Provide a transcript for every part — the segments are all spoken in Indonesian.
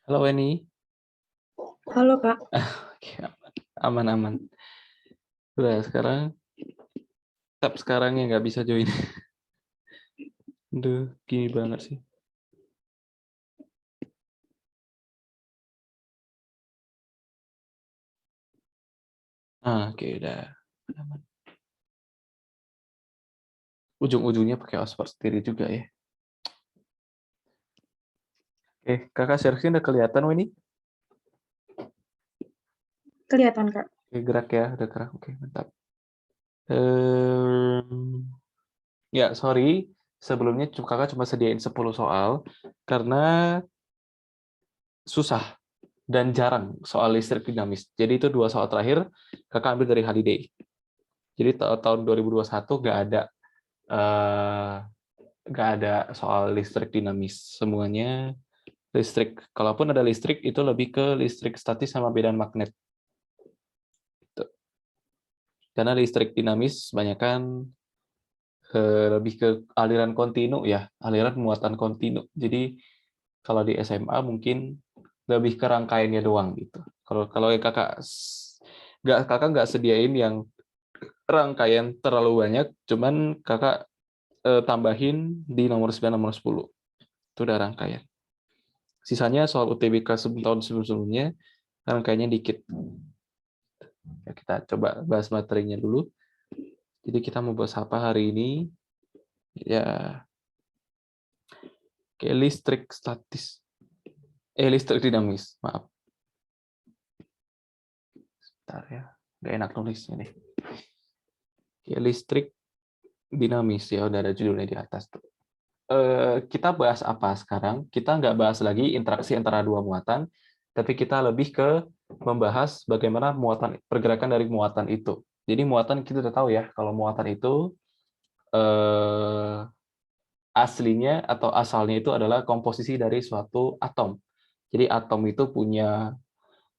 Halo Weni. Halo Kak. Oke, aman. Udah sekarang ya nggak bisa join. Aduh, gini banget sih. Oke, udah aman. Ujung-ujungnya pakai hotspot sendiri juga ya. Oke, kakak share-nya udah kelihatan Weni? Kelihatan Kak. Oke, gerak ya, udah gerak. Oke, mantap. Ya, sorry. Sebelumnya kakak cuma sediain 10 soal karena susah dan jarang soal listrik dinamis. Jadi itu 2 soal terakhir kakak ambil dari Holiday. Jadi tahun 2021 eh, nggak ada soal listrik dinamis. Semuanya listrik. Kalaupun ada listrik, itu lebih ke listrik statis sama medan magnet. Gitu. Karena listrik dinamis kebanyakan lebih ke aliran kontinu ya, aliran muatan kontinu. Jadi kalau di SMA mungkin lebih ke rangkaiannya doang gitu. Kalau kalau kakak nggak sediain yang rangkaian terlalu banyak, cuman kakak tambahin di nomor 9 nomor 10. Itu udah rangkaian. Sisanya soal UTBK tahun sebelum-sebelumnya rangkaiannya dikit. Ya, kita coba bahas materinya dulu. Jadi kita mau bahas apa hari ini? Ya, kayak listrik statis. Listrik dinamis. Maaf. Bentar ya. Nggak enak nulisnya nih. Kayak listrik dinamis ya, udah ada judulnya di atas tuh. Kita bahas apa sekarang? Kita nggak bahas lagi interaksi antara dua muatan, tapi kita lebih ke membahas bagaimana pergerakan dari muatan itu. Jadi muatan kita udah tahu ya, kalau muatan itu eh, aslinya atau asalnya itu adalah komposisi dari suatu atom. Jadi atom itu punya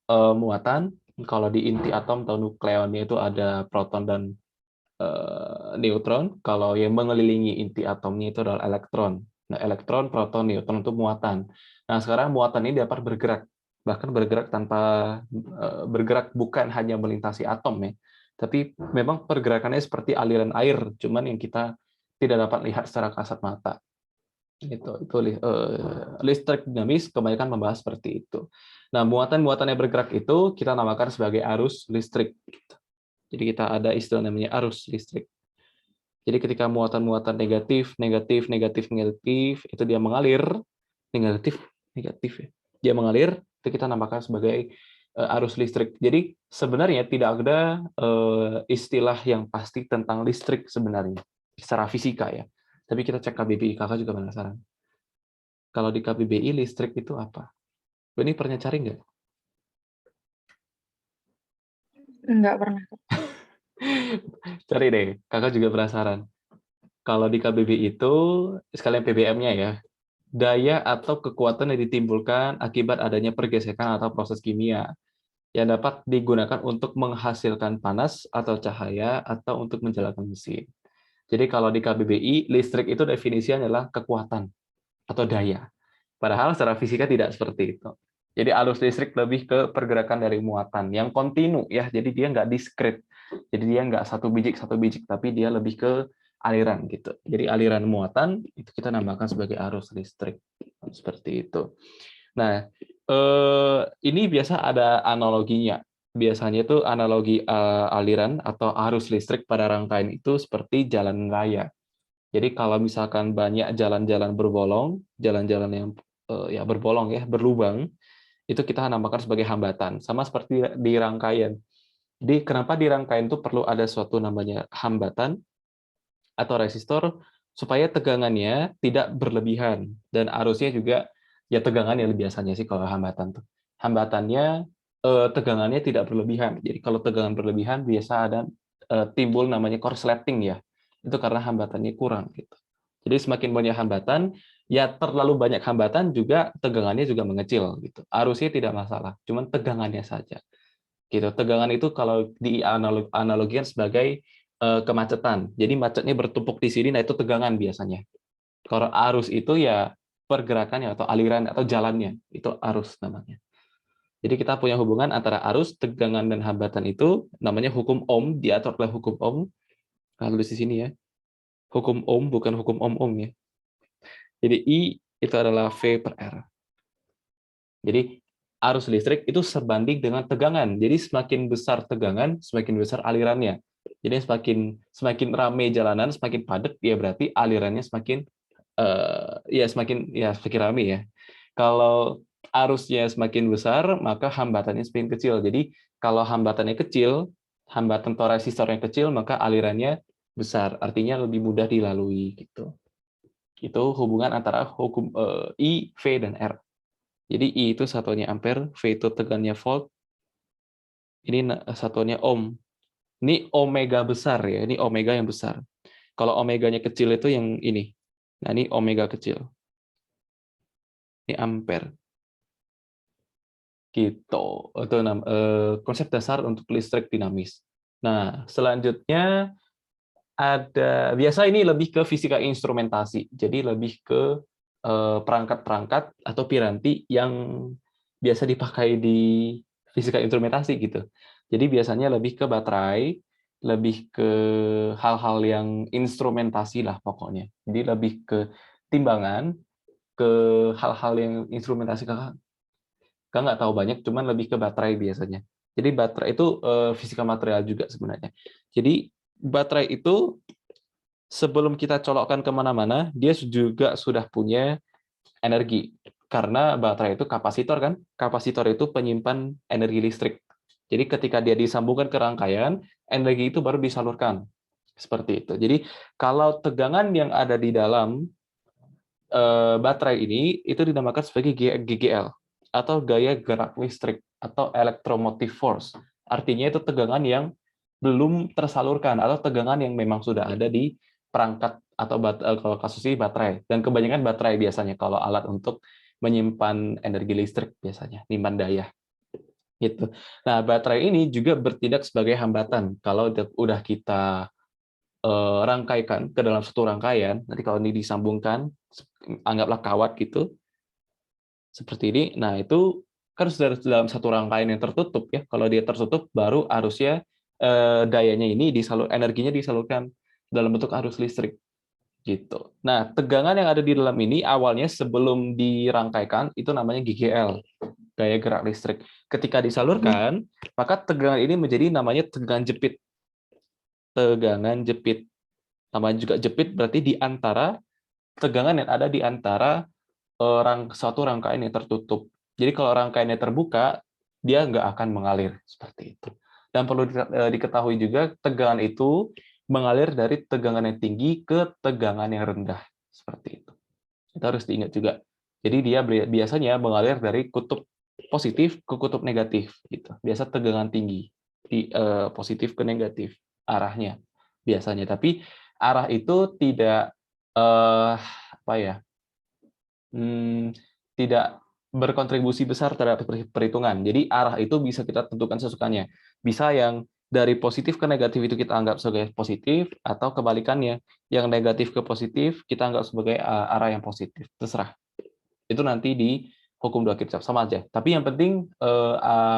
muatan. Kalau di inti atom atau nukleonnya itu ada proton dan neutron. Kalau yang mengelilingi inti atomnya itu adalah elektron. Nah, elektron, proton, neutron itu muatan. Nah, sekarang muatan ini dapat bergerak, bahkan bergerak tanpa bergerak bukan hanya melintasi atom ya, tapi memang pergerakannya seperti aliran air, cuman yang kita tidak dapat lihat secara kasat mata. Itu listrik dinamis kebanyakan membahas seperti itu. Nah, muatan-muatan yang bergerak itu kita namakan sebagai arus listrik. Jadi kita ada istilah namanya arus listrik. Jadi ketika muatan-muatan negatif itu dia mengalir, negatif, negatif ya. Dia mengalir, itu kita namakan sebagai arus listrik. Jadi sebenarnya tidak ada istilah yang pasti tentang listrik sebenarnya secara fisika ya. Tapi kita cek KBBI, kakak juga penasaran. Kalau di KBBI listrik itu apa? Ini pernah cari nggak? Enggak pernah. Cari deh, kakak juga penasaran. Kalau di KBBI itu, sekalian PBM-nya ya, daya atau kekuatan yang ditimbulkan akibat adanya pergesekan atau proses kimia yang dapat digunakan untuk menghasilkan panas atau cahaya atau untuk menjalankan mesin. Jadi kalau di KBBI, listrik itu definisinya adalah kekuatan atau daya. Padahal secara fisika tidak seperti itu. Jadi arus listrik lebih ke pergerakan dari muatan yang kontinu ya. Jadi dia nggak diskret. Jadi dia nggak satu biji, tapi dia lebih ke aliran gitu. Jadi aliran muatan itu kita namakan sebagai arus listrik seperti itu. Nah, ini biasa ada analoginya. Biasanya itu analogi aliran atau arus listrik pada rangkaian itu seperti jalan raya. Jadi kalau misalkan banyak jalan-jalan berbolong, jalan-jalan yang ya berbolong ya, berlubang, itu kita namakan sebagai hambatan. Sama seperti di rangkaian. Jadi kenapa di rangkaian itu perlu ada suatu namanya hambatan atau resistor supaya tegangannya tidak berlebihan dan arusnya juga ya tegangannya biasanya sih kalau hambatan tuh. Hambatannya tegangannya tidak berlebihan. Jadi kalau tegangan berlebihan biasa ada timbul namanya korsleting ya. Itu karena hambatannya kurang gitu. Jadi semakin banyak hambatan, ya terlalu banyak hambatan juga tegangannya juga mengecil gitu. Arusnya tidak masalah, cuman tegangannya saja. Gitu. Tegangan itu kalau dianalogikan sebagai kemacetan. Jadi macetnya bertumpuk di sini, nah itu tegangan biasanya. Kalau arus itu ya pergerakannya atau aliran atau jalannya, itu arus namanya. Jadi kita punya hubungan antara arus, tegangan, dan hambatan itu namanya hukum Ohm, diatur oleh hukum Ohm. Kalau di sini ya, hukum Ohm bukan hukum Ohm ya. Jadi I itu adalah V per R. Jadi arus listrik itu sebanding dengan tegangan. Jadi semakin besar tegangan, semakin besar alirannya. Jadi semakin ramai jalanan, semakin padat, ya berarti alirannya semakin semakin ramai ya. Kalau arusnya semakin besar, maka hambatannya semakin kecil. Jadi kalau hambatannya kecil, hambatan atau resistornya kecil, maka alirannya besar. Artinya lebih mudah dilalui gitu. Itu hubungan antara hukum I, V, dan R. Jadi I itu satuannya ampere, V itu tegangannya volt, ini satuannya ohm. Ini omega besar ya, ini omega yang besar. Kalau omeganya kecil itu yang ini. Nah, ini omega kecil. Ini ampere. Gitu. Itu konsep dasar untuk listrik dinamis. Nah, selanjutnya biasa ini lebih ke fisika instrumentasi. Jadi lebih ke perangkat-perangkat atau piranti yang biasa dipakai di fisika instrumentasi gitu. Jadi biasanya lebih ke baterai, lebih ke hal-hal yang instrumentasi lah pokoknya. Jadi lebih ke timbangan, ke hal-hal yang instrumentasi kakak nggak tahu banyak, cuman lebih ke baterai biasanya. Jadi baterai itu fisika material juga sebenarnya. Jadi baterai itu sebelum kita colokkan kemana-mana, dia juga sudah punya energi. Karena baterai itu kapasitor kan? Kapasitor itu penyimpan energi listrik. Jadi ketika dia disambungkan ke rangkaian, energi itu baru disalurkan. Seperti itu. Jadi kalau tegangan yang ada di dalam baterai ini, itu dinamakan sebagai GGL, atau gaya gerak listrik, atau electromotive force. Artinya itu tegangan yang belum tersalurkan, atau tegangan yang memang sudah ada di perangkat, atau kalau kasus ini baterai. Dan kebanyakan baterai biasanya, kalau alat untuk menyimpan energi listrik biasanya, menyimpan daya. Gitu. Nah, baterai ini juga bertindak sebagai hambatan. Kalau udah kita rangkaikan ke dalam satu rangkaian, nanti kalau ini disambungkan, anggaplah kawat gitu, seperti ini. Nah, itu kan sudah dalam satu rangkaian yang tertutup ya. Kalau dia tertutup, baru arusnya dayanya ini energinya disalurkan dalam bentuk arus listrik gitu. Nah, tegangan yang ada di dalam ini awalnya sebelum dirangkaikan itu namanya GGL, gaya gerak listrik. Ketika disalurkan, maka tegangan ini menjadi namanya tegangan jepit. Tegangan jepit. Namanya juga jepit berarti di antara tegangan yang ada di antara suatu rangkaian yang tertutup. Jadi kalau rangkaiannya terbuka, dia nggak akan mengalir seperti itu. Dan perlu diketahui juga tegangan itu mengalir dari tegangan yang tinggi ke tegangan yang rendah seperti itu. Itu harus diingat juga. Jadi dia biasanya mengalir dari kutub positif ke kutub negatif gitu. Biasa tegangan tinggi di positif ke negatif arahnya biasanya. Tapi arah itu tidak apa ya? Tidak berkontribusi besar terhadap perhitungan. Jadi arah itu bisa kita tentukan sesukanya. Bisa yang dari positif ke negatif itu kita anggap sebagai positif, atau kebalikannya, yang negatif ke positif kita anggap sebagai arah yang positif. Terserah. Itu nanti di hukum dua Kirchhoff sama aja. Tapi yang penting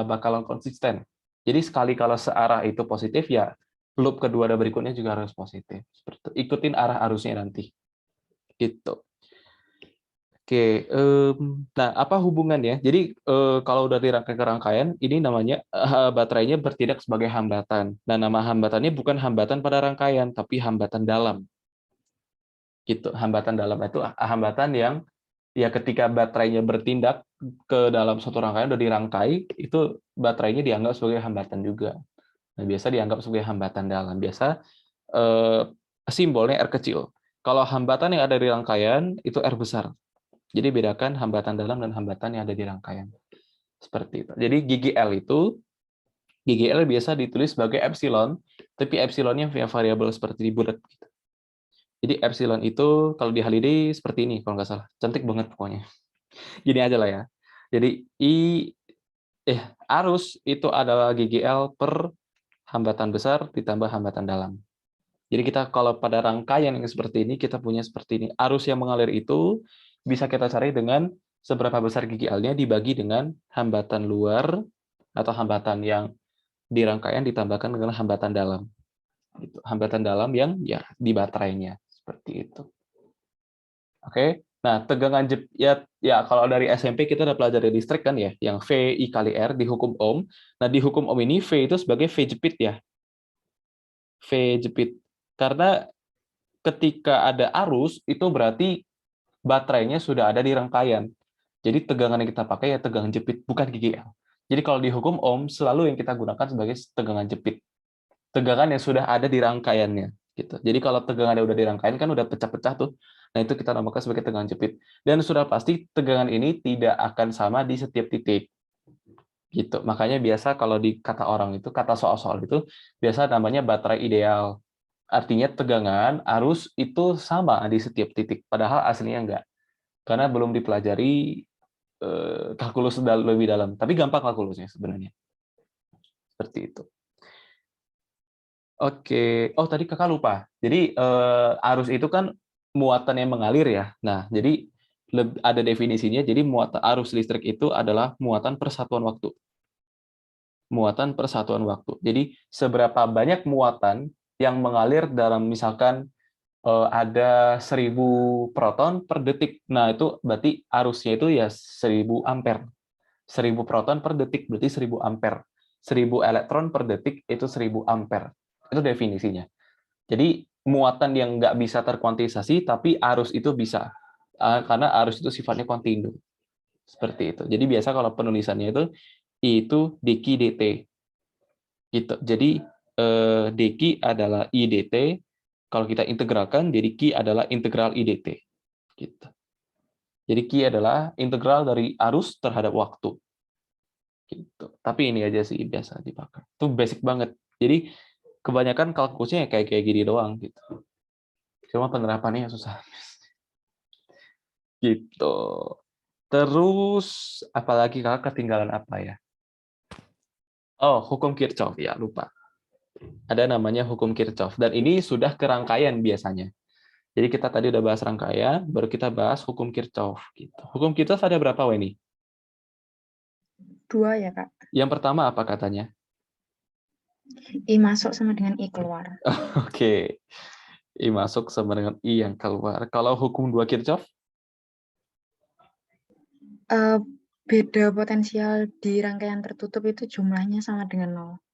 bakalan konsisten. Jadi sekali kalau searah itu positif, ya loop kedua dan berikutnya juga harus positif. Seperti itu. Ikutin arah arusnya nanti. Gitu. Oke, nah apa hubungannya? Jadi kalau udah dirangkai ke rangkaian, ini namanya baterainya bertindak sebagai hambatan. Nah, nama hambatannya bukan hambatan pada rangkaian, tapi hambatan dalam. Gitu, hambatan dalam itu hambatan yang ya ketika baterainya bertindak ke dalam suatu rangkaian udah dirangkai, itu baterainya dianggap sebagai hambatan juga. Nah, biasa dianggap sebagai hambatan dalam. Biasa simbolnya R kecil. Kalau hambatan yang ada di rangkaian itu R besar. Jadi bedakan hambatan dalam dan hambatan yang ada di rangkaian. Seperti itu. Jadi GGL biasa ditulis sebagai epsilon, tapi epsilonnya via variabel seperti di bulat. Jadi epsilon itu kalau di Haliday seperti ini kalau nggak salah. Cantik banget pokoknya. Gini aja lah ya. Jadi arus itu adalah GGL per hambatan besar ditambah hambatan dalam. Jadi kita kalau pada rangkaian yang seperti ini, kita punya seperti ini. Arus yang mengalir itu bisa kita cari dengan seberapa besar GGL-nya dibagi dengan hambatan luar atau hambatan yang di rangkaian ditambahkan dengan hambatan dalam. Gitu. Hambatan dalam yang ya di baterainya seperti itu. Oke. Nah, tegangan ya kalau dari SMP kita udah pelajari listrik kan ya, yang V I kali R di hukum Ohm. Nah, di hukum Ohm ini V itu sebagai V jepit ya. V jepit. Karena ketika ada arus itu berarti baterainya sudah ada di rangkaian. Jadi tegangan yang kita pakai ya tegangan jepit, bukan GGL. Jadi kalau di hukum Ohm selalu yang kita gunakan sebagai tegangan jepit. Tegangan yang sudah ada di rangkaiannya gitu. Jadi kalau tegangan yang udah di rangkaian kan udah pecah-pecah tuh. Nah, itu kita namakan sebagai tegangan jepit. Dan sudah pasti tegangan ini tidak akan sama di setiap titik. Gitu. Makanya biasa kalau di kata orang itu, kata soal-soal itu biasa namanya baterai ideal. Artinya tegangan arus itu sama di setiap titik, padahal aslinya enggak. Karena belum dipelajari kalkulus lebih dalam. Tapi gampang kalkulusnya sebenarnya. Seperti itu. Oke. Oh, tadi Kakak lupa. Jadi arus itu kan muatan yang mengalir ya. Nah, jadi ada definisinya. Jadi muatan arus listrik itu adalah muatan persatuan waktu. Muatan persatuan waktu. Jadi seberapa banyak muatan yang mengalir dalam misalkan ada 1000 proton per detik. Nah, itu berarti arusnya itu ya 1000 ampere. 1000 proton per detik berarti 1000 ampere. 1000 elektron per detik itu 1000 ampere. Itu definisinya. Jadi muatan yang nggak bisa terkuantisasi, tapi arus itu bisa. Karena arus itu sifatnya kontinu. Seperti itu. Jadi biasa kalau penulisannya itu dq dt. Gitu. Jadi dq adalah I dt. Kalau kita integralkan, jadi Q adalah integral I dt. Gitu. Jadi Q adalah integral dari arus terhadap waktu. Gitu. Tapi ini aja sih biasa dipakai. Itu basic banget. Jadi kebanyakan kalkulusnya kayak gini doang gitu. Cuma penerapannya susah. Gitu. Terus apalagi Kakak ketinggalan apa ya? Oh, hukum Kirchhoff ya, lupa. Ada namanya hukum Kirchhoff dan ini sudah kerangkaian biasanya. Jadi kita tadi udah bahas rangkaian, baru kita bahas hukum Kirchhoff gitu. Hukum Kirchhoff ada berapa ini? 2 ya, Kak. Yang pertama apa katanya? I masuk sama dengan I keluar. Oke. I masuk sama dengan I yang keluar. Kalau hukum 2 Kirchhoff? Beda potensial di rangkaian tertutup itu jumlahnya sama dengan 0.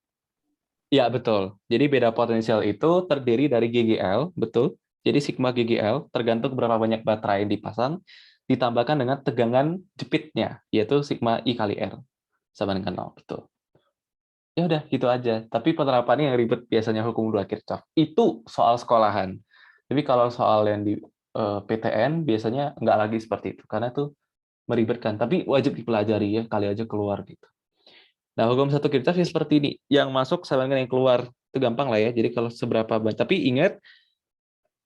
Ya, betul. Jadi beda potensial itu terdiri dari GGL, betul. Jadi sigma GGL tergantung berapa banyak baterai yang dipasang, ditambahkan dengan tegangan jepitnya, yaitu sigma I kali R. Sama dengan 0, betul. Ya udah, gitu aja. Tapi penerapannya yang ribet biasanya hukum 2 Kirchhoff. Itu soal sekolahan. Tapi kalau soal yang di PTN, biasanya nggak lagi seperti itu. Karena itu meribetkan. Tapi wajib dipelajari ya, kali aja keluar gitu. Nah, hukum 1 Kirchhoff ya seperti ini. Yang masuk sama dengan yang keluar. Itu gampang lah ya. Jadi kalau seberapa banyak. Tapi ingat,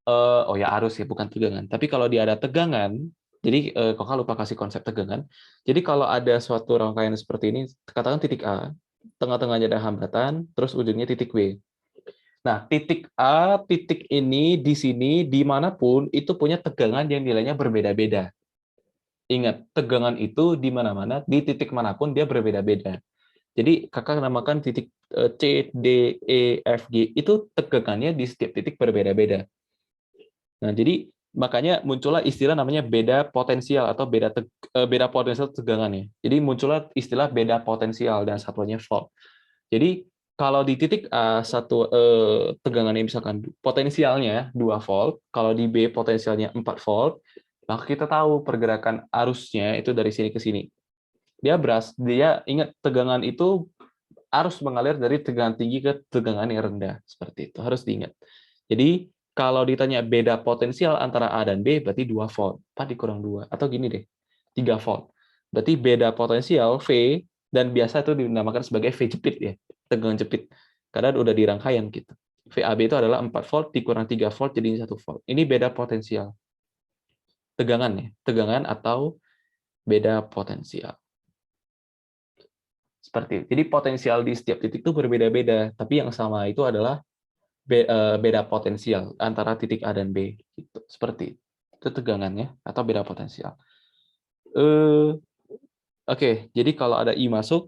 oh ya arus ya, bukan tegangan. Tapi kalau dia ada tegangan, jadi Kakak lupa kasih konsep tegangan. Jadi kalau ada suatu rangkaian seperti ini, katakan titik A, tengah-tengahnya ada hambatan, terus ujungnya titik B. Nah, titik A, titik ini, di sini, dimanapun, itu punya tegangan yang nilainya berbeda-beda. Ingat, tegangan itu di mana-mana, di titik manapun dia berbeda-beda. Jadi kakak namakan titik C, D, E, F, G, itu tegangannya di setiap titik berbeda-beda. Nah, jadi makanya muncullah istilah namanya beda potensial atau beda potensial tegangannya. Jadi muncullah istilah beda potensial dan satuannya volt. Jadi kalau di titik A tegangannya misalkan potensialnya 2 volt, kalau di B potensialnya 4 volt, maka kita tahu pergerakan arusnya itu dari sini ke sini. Dia ingat tegangan itu arus mengalir dari tegangan tinggi ke tegangan yang rendah, seperti itu. Harus diingat. Jadi kalau ditanya beda potensial antara A dan B, berarti 2 volt. 4 dikurang 2. Atau gini deh, 3 volt. Berarti beda potensial V, dan biasa itu dinamakan sebagai V jepit ya, tegangan jepit. Karena udah di rangkaian gitu. VAB itu adalah 4 volt dikurang 3 volt jadi 1 volt. Ini beda potensial. Tegangan ya, tegangan atau beda potensial. Seperti itu. Jadi potensial di setiap titik itu berbeda-beda, tapi yang sama itu adalah beda potensial antara titik A dan B gitu. Seperti itu. Itu tegangannya atau beda potensial. Eh, Oke, jadi kalau ada I masuk,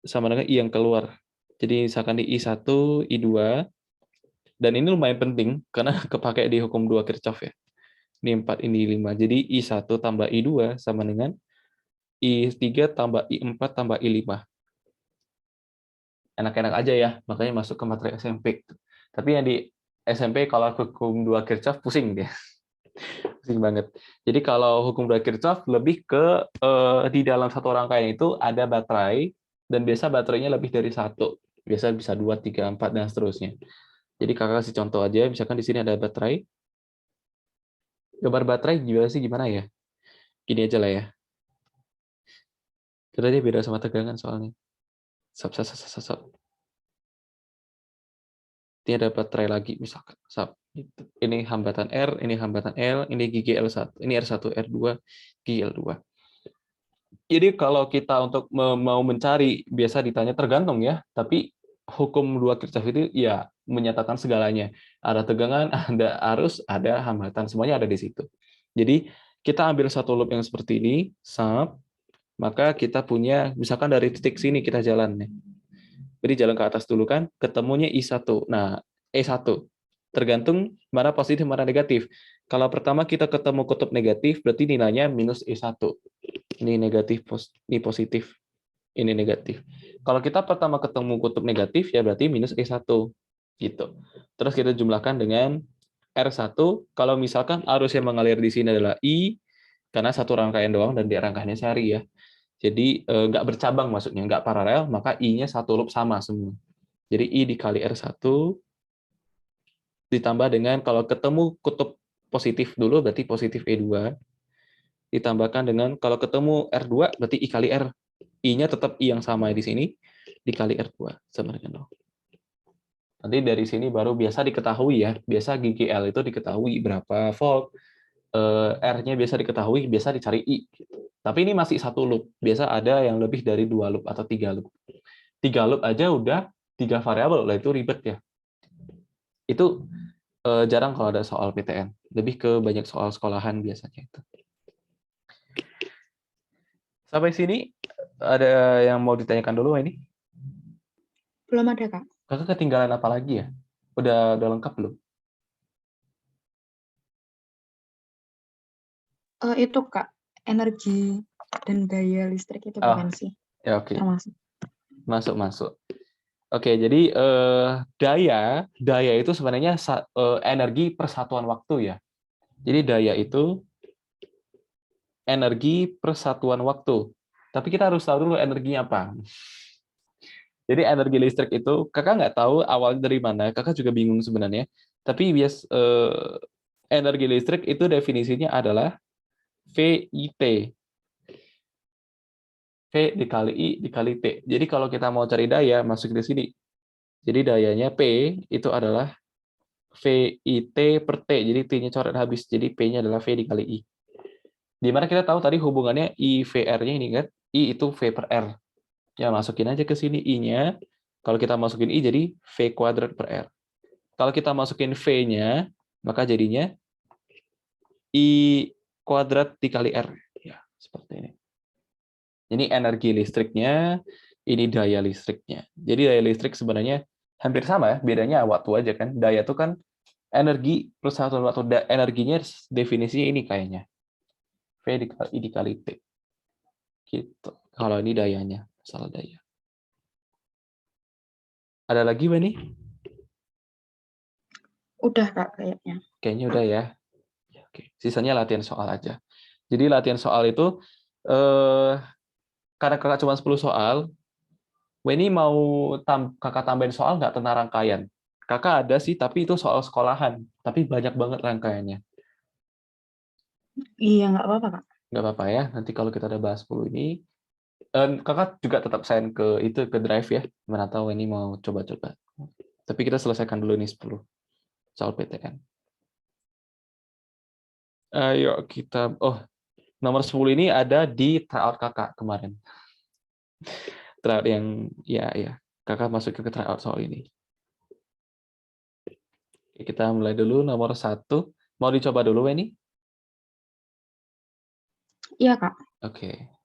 sama dengan I yang keluar. Jadi misalkan di I1, I2, dan ini lumayan penting, karena kepake di hukum 2 Kirchhoff ya. Ini 4, ini 5. Jadi I1 tambah I2 sama dengan I3 tambah I4 tambah I5. Enak-enak aja ya, makanya masuk ke materi SMP. Tapi yang di SMP kalau hukum 2 Kirchhoff pusing dia. Pusing banget. Jadi kalau hukum 2 Kirchhoff lebih ke di dalam satu rangkaian itu ada baterai, dan biasa baterainya lebih dari satu. Biasa bisa 2, 3, 4, dan seterusnya. Jadi kakak kasih contoh aja, misalkan di sini ada baterai. Gambar baterai gimana sih, gimana ya? Gini aja lah ya. Karena dia beda sama tegangan soalnya. Sap, sap, sap, sap, sap. Ini ada baterai lagi misalkan. Sap. Ini hambatan R, ini hambatan L, ini gigi L1, ini R1, R2, gigi L2. Jadi kalau kita untuk mau mencari, biasa ditanya tergantung ya, tapi hukum 2 Kirchhoff itu ya menyatakan segalanya. Ada tegangan, ada arus, ada hambatan, semuanya ada di situ. Jadi kita ambil satu loop yang seperti ini, sap, maka kita punya, misalkan dari titik sini kita jalan nih. Jadi jalan ke atas dulu kan, ketemunya I1. Nah, E1. Tergantung mana positif, mana negatif. Kalau pertama kita ketemu kutub negatif, berarti nilainya minus E1. Ini negatif, ini positif, ini negatif. Kalau kita pertama ketemu kutub negatif, ya berarti minus E1. Gitu. Terus kita jumlahkan dengan R1. Kalau misalkan arus yang mengalir di sini adalah I, karena satu rangkaian doang dan di rangkaiannya sehari ya. Jadi nggak bercabang maksudnya, nggak paralel, maka I-nya satu loop sama semua. Jadi I dikali R1 ditambah dengan, kalau ketemu kutub positif dulu berarti positif E2, ditambahkan dengan kalau ketemu R2 berarti I kali R. I-nya tetap I yang sama di sini, dikali R2 sama dengan 0. Nanti dari sini baru biasa diketahui ya, biasa gigi L itu diketahui berapa volt, R-nya biasa diketahui, biasa dicari I. Tapi ini masih satu loop, biasa ada yang lebih dari 2 loop atau 3 loop. 3 loop aja udah 3 variabel, lah itu ribet ya. Itu jarang kalau ada soal PTN, lebih ke banyak soal sekolahan biasanya itu. Sampai sini ada yang mau ditanyakan dulu ini? Belum ada, Kak. Kakak ketinggalan apa lagi ya? Udah lengkap belum? Itu, Kak, energi dan daya listrik itu Ah, potensi ya oke. termasuk. Masuk. Oke, jadi daya itu sebenarnya energi persatuan waktu ya. Jadi daya itu energi persatuan waktu. Tapi kita harus tahu dulu energinya apa. Jadi energi listrik itu, kakak nggak tahu awalnya dari mana, kakak juga bingung sebenarnya. Tapi energi listrik itu definisinya adalah VIT. V dikali I dikali T. Jadi kalau kita mau cari daya, masuk di sini. Jadi dayanya P itu adalah VIT per T. Jadi T-nya coret habis. Jadi P-nya adalah V dikali I. Di mana kita tahu tadi hubungannya IVR-nya ini kan. I itu V per R. Ya, masukin aja ke sini I-nya. Kalau kita masukin I jadi V kuadrat per R. Kalau kita masukin V-nya, maka jadinya I kuadrat dikali R. Ya, seperti ini. Ini energi listriknya, ini daya listriknya. Jadi daya listrik sebenarnya hampir sama ya, bedanya waktu aja kan. Daya itu kan energi plus satu waktu, energinya definisinya ini kayaknya. V dikali I dikali T. Gitu. Kalau ini dayanya, masalah daya. Ada lagi, Mbak nih? Udah, Kak, kayaknya. Kayaknya udah ya. Oke. Sisanya latihan soal aja. Jadi latihan soal itu, karena kakak cuma 10 soal, ini mau kakak tambahin soal nggak tentang rangkaian? Kakak ada sih, tapi itu soal sekolahan. Tapi banyak banget rangkaiannya. Iya, nggak apa-apa, Kak. Nggak apa-apa ya, nanti kalau kita udah bahas 10 ini, kakak juga tetap send ke Drive ya. Mana tahu ini mau coba-coba. Tapi kita selesaikan dulu nih 10 soal PTN. Ayo kita, nomor 10 ini ada di tryout kakak kemarin. Tryout yang, ya, kakak masukin ke tryout soal ini. Oke, kita mulai dulu nomor 1. Mau dicoba dulu, Weni? Iya, Kak. Oke.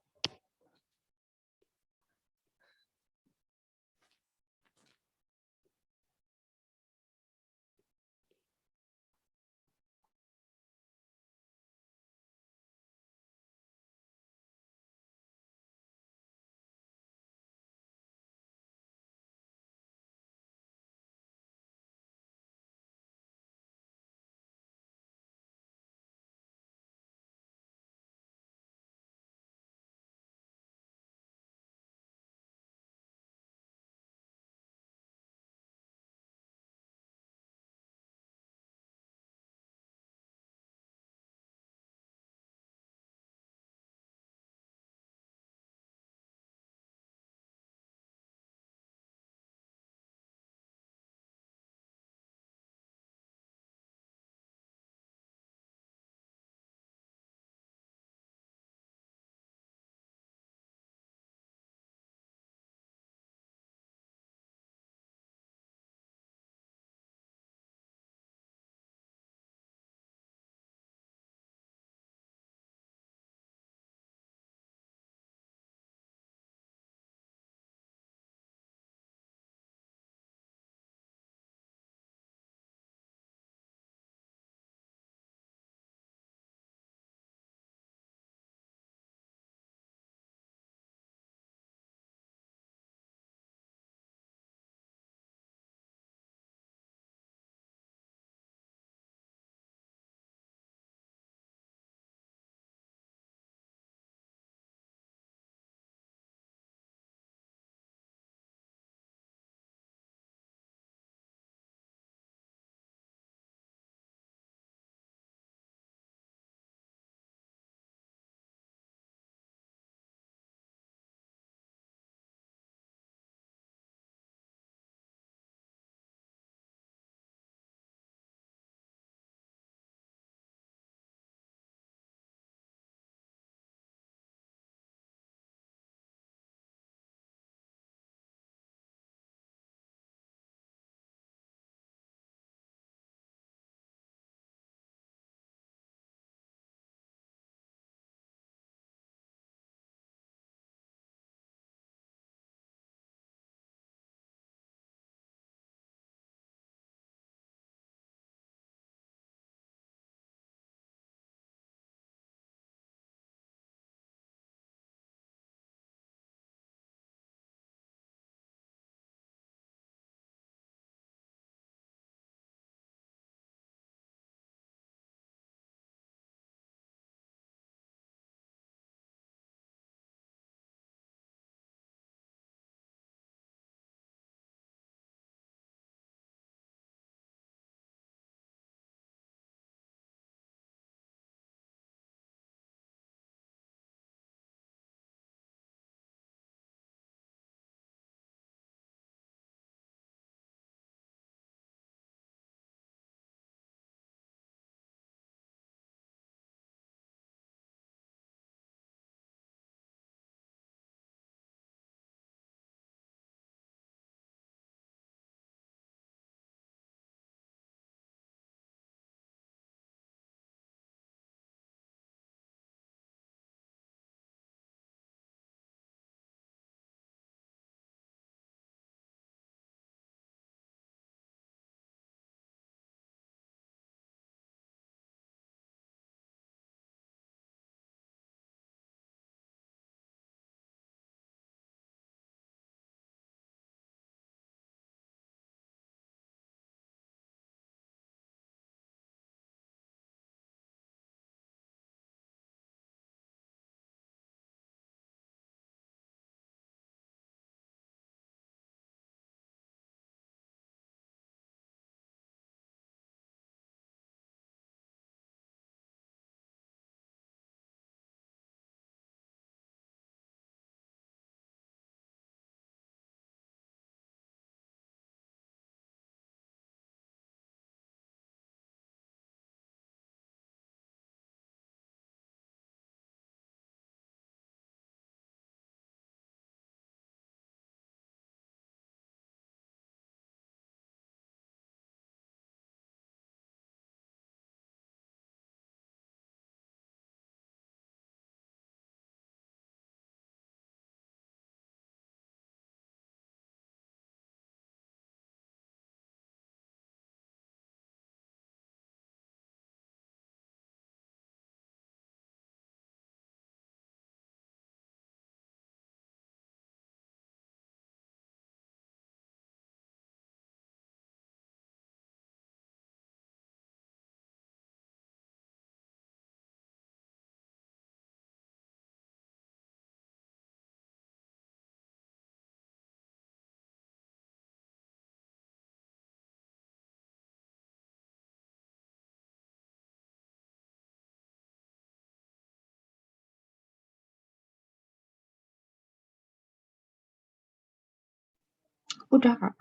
Udah, Kak.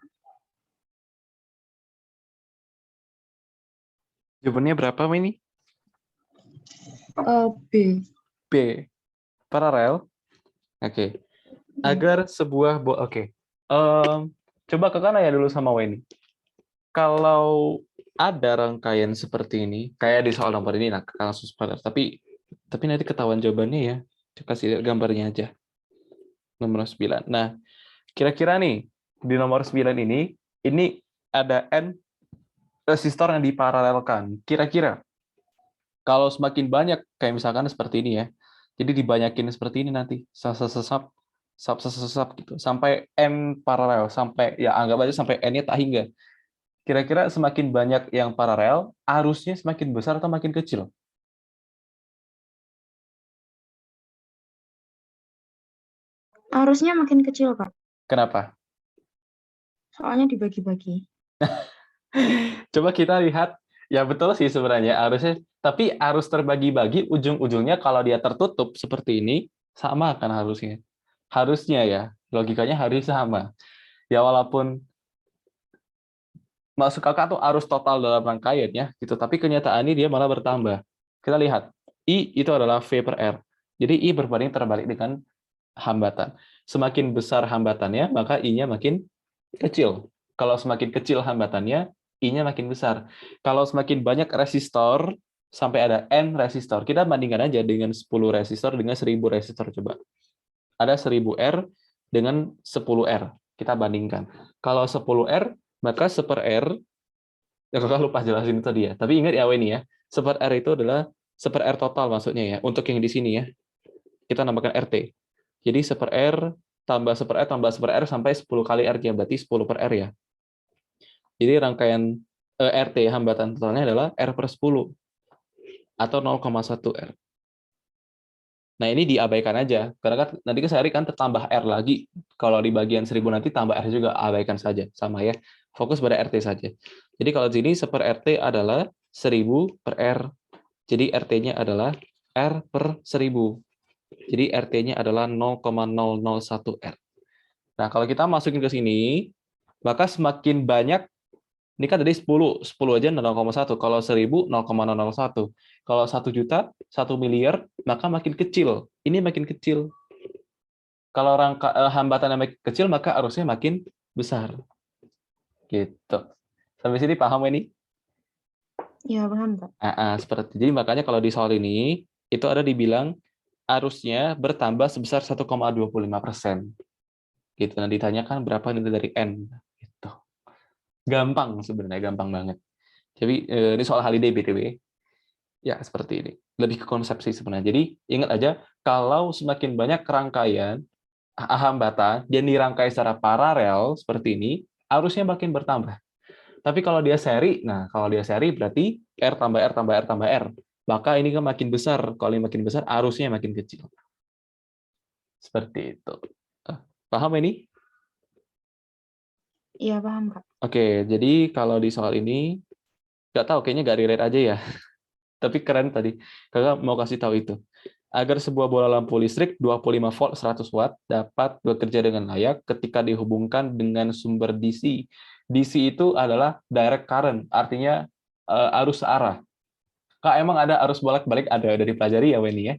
Jawabannya berapa ini? B. B. Paralel. Oke. Iya. Agar sebuah oke. Coba kakak nanya dulu sama Weni. Kalau ada rangkaian seperti ini, kayak di soal nomor ini, nah langsung spoiler. Tapi nanti ketahuan jawabannya ya. Kasih lihat gambarnya aja. Nomor 9. Nah, kira-kira nih di nomor 9 ini ada N resistor yang diparalelkan. Kira-kira kalau semakin banyak kayak misalkan seperti ini ya. Jadi dibanyakin seperti ini nanti. Sesap sesap gitu. Sampai N paralel sampai ya anggap aja sampai N-nya tak hingga. Kira-kira semakin banyak yang paralel, arusnya semakin besar atau makin kecil? Arusnya makin kecil, Kak. Kenapa? Soalnya dibagi-bagi. Coba kita lihat. Ya betul sih sebenarnya arusnya. Tapi arus terbagi-bagi ujung-ujungnya kalau dia tertutup seperti ini, sama kan harusnya. Harusnya ya, logikanya harus sama. Ya walaupun masuk kakak tuh arus total dalam rangkaian ya, gitu. Tapi kenyataannya dia malah bertambah. Kita lihat, I itu adalah V per R. Jadi I berbanding terbalik dengan hambatan. Semakin besar hambatannya, maka I-nya makin kecil. Kalau semakin kecil hambatannya, I-nya makin besar. Kalau semakin banyak resistor, sampai ada N resistor, kita bandingkan aja dengan 10 resistor dengan 1000 resistor. Coba. Ada 1000 R dengan 10 R. Kita bandingkan. Kalau 10 R, maka 1 R, ya kakak lupa jelasin itu tadi ya. Tapi ingat ya, ini ya, 1 R itu adalah 1 R total maksudnya ya. Untuk yang di sini ya, kita nambahkan RT. Jadi 1 R tambah 1 R tambah 1 R sampai 10 kali R-nya, berarti 10 per R ya. Jadi rangkaian RT hambatan totalnya adalah R per 10 atau 0,1 R. Nah ini diabaikan aja, karena kan nanti sehari kan tertambah R lagi. Kalau di bagian 1000 nanti tambah R juga, abaikan saja, sama ya. Fokus pada RT saja. Jadi kalau di sini 1 per RT adalah 1000 per R. Jadi RT-nya adalah R per 1000. Jadi RT-nya adalah 0,001 R. Nah, kalau kita masukin ke sini, maka semakin banyak, ini kan tadi 10 aja 0,1. Kalau 1000, 0,001. Kalau 1 juta, 1 miliar, maka makin kecil. Ini makin kecil. Kalau hambatan yang makin kecil, maka arusnya makin besar. Gitu. Sampai sini paham ini? Ya, paham, Kak. Seperti jadi makanya kalau di soal ini itu ada dibilang arusnya bertambah sebesar 1,25%. Gitu. Nah, ditanyakan berapa nilai dari N. Gitu. Gampang sebenarnya, gampang banget. Jadi ini soal holiday BTW. Ya, seperti ini. Lebih ke konsepsi sebenarnya. Jadi ingat aja, kalau semakin banyak rangkaian hambatan dan dirangkai secara paralel seperti ini, arusnya makin bertambah. Tapi kalau dia seri, nah kalau dia seri berarti R tambah R tambah R tambah R. Maka ini kan makin besar. Kalau ini makin besar, arusnya makin kecil. Seperti itu. Paham ini? Iya, paham, Kak. Oke, jadi kalau di soal ini, nggak tahu, kayaknya nggak relate aja ya. Tapi keren tadi. Kakak mau kasih tahu itu. Agar sebuah bola lampu listrik 25 volt 100 watt dapat bekerja dengan layak ketika dihubungkan dengan sumber DC. DC itu adalah direct current, artinya arus searah. Kak, emang ada arus bolak-balik? Ada dipelajari ya, Weni ya?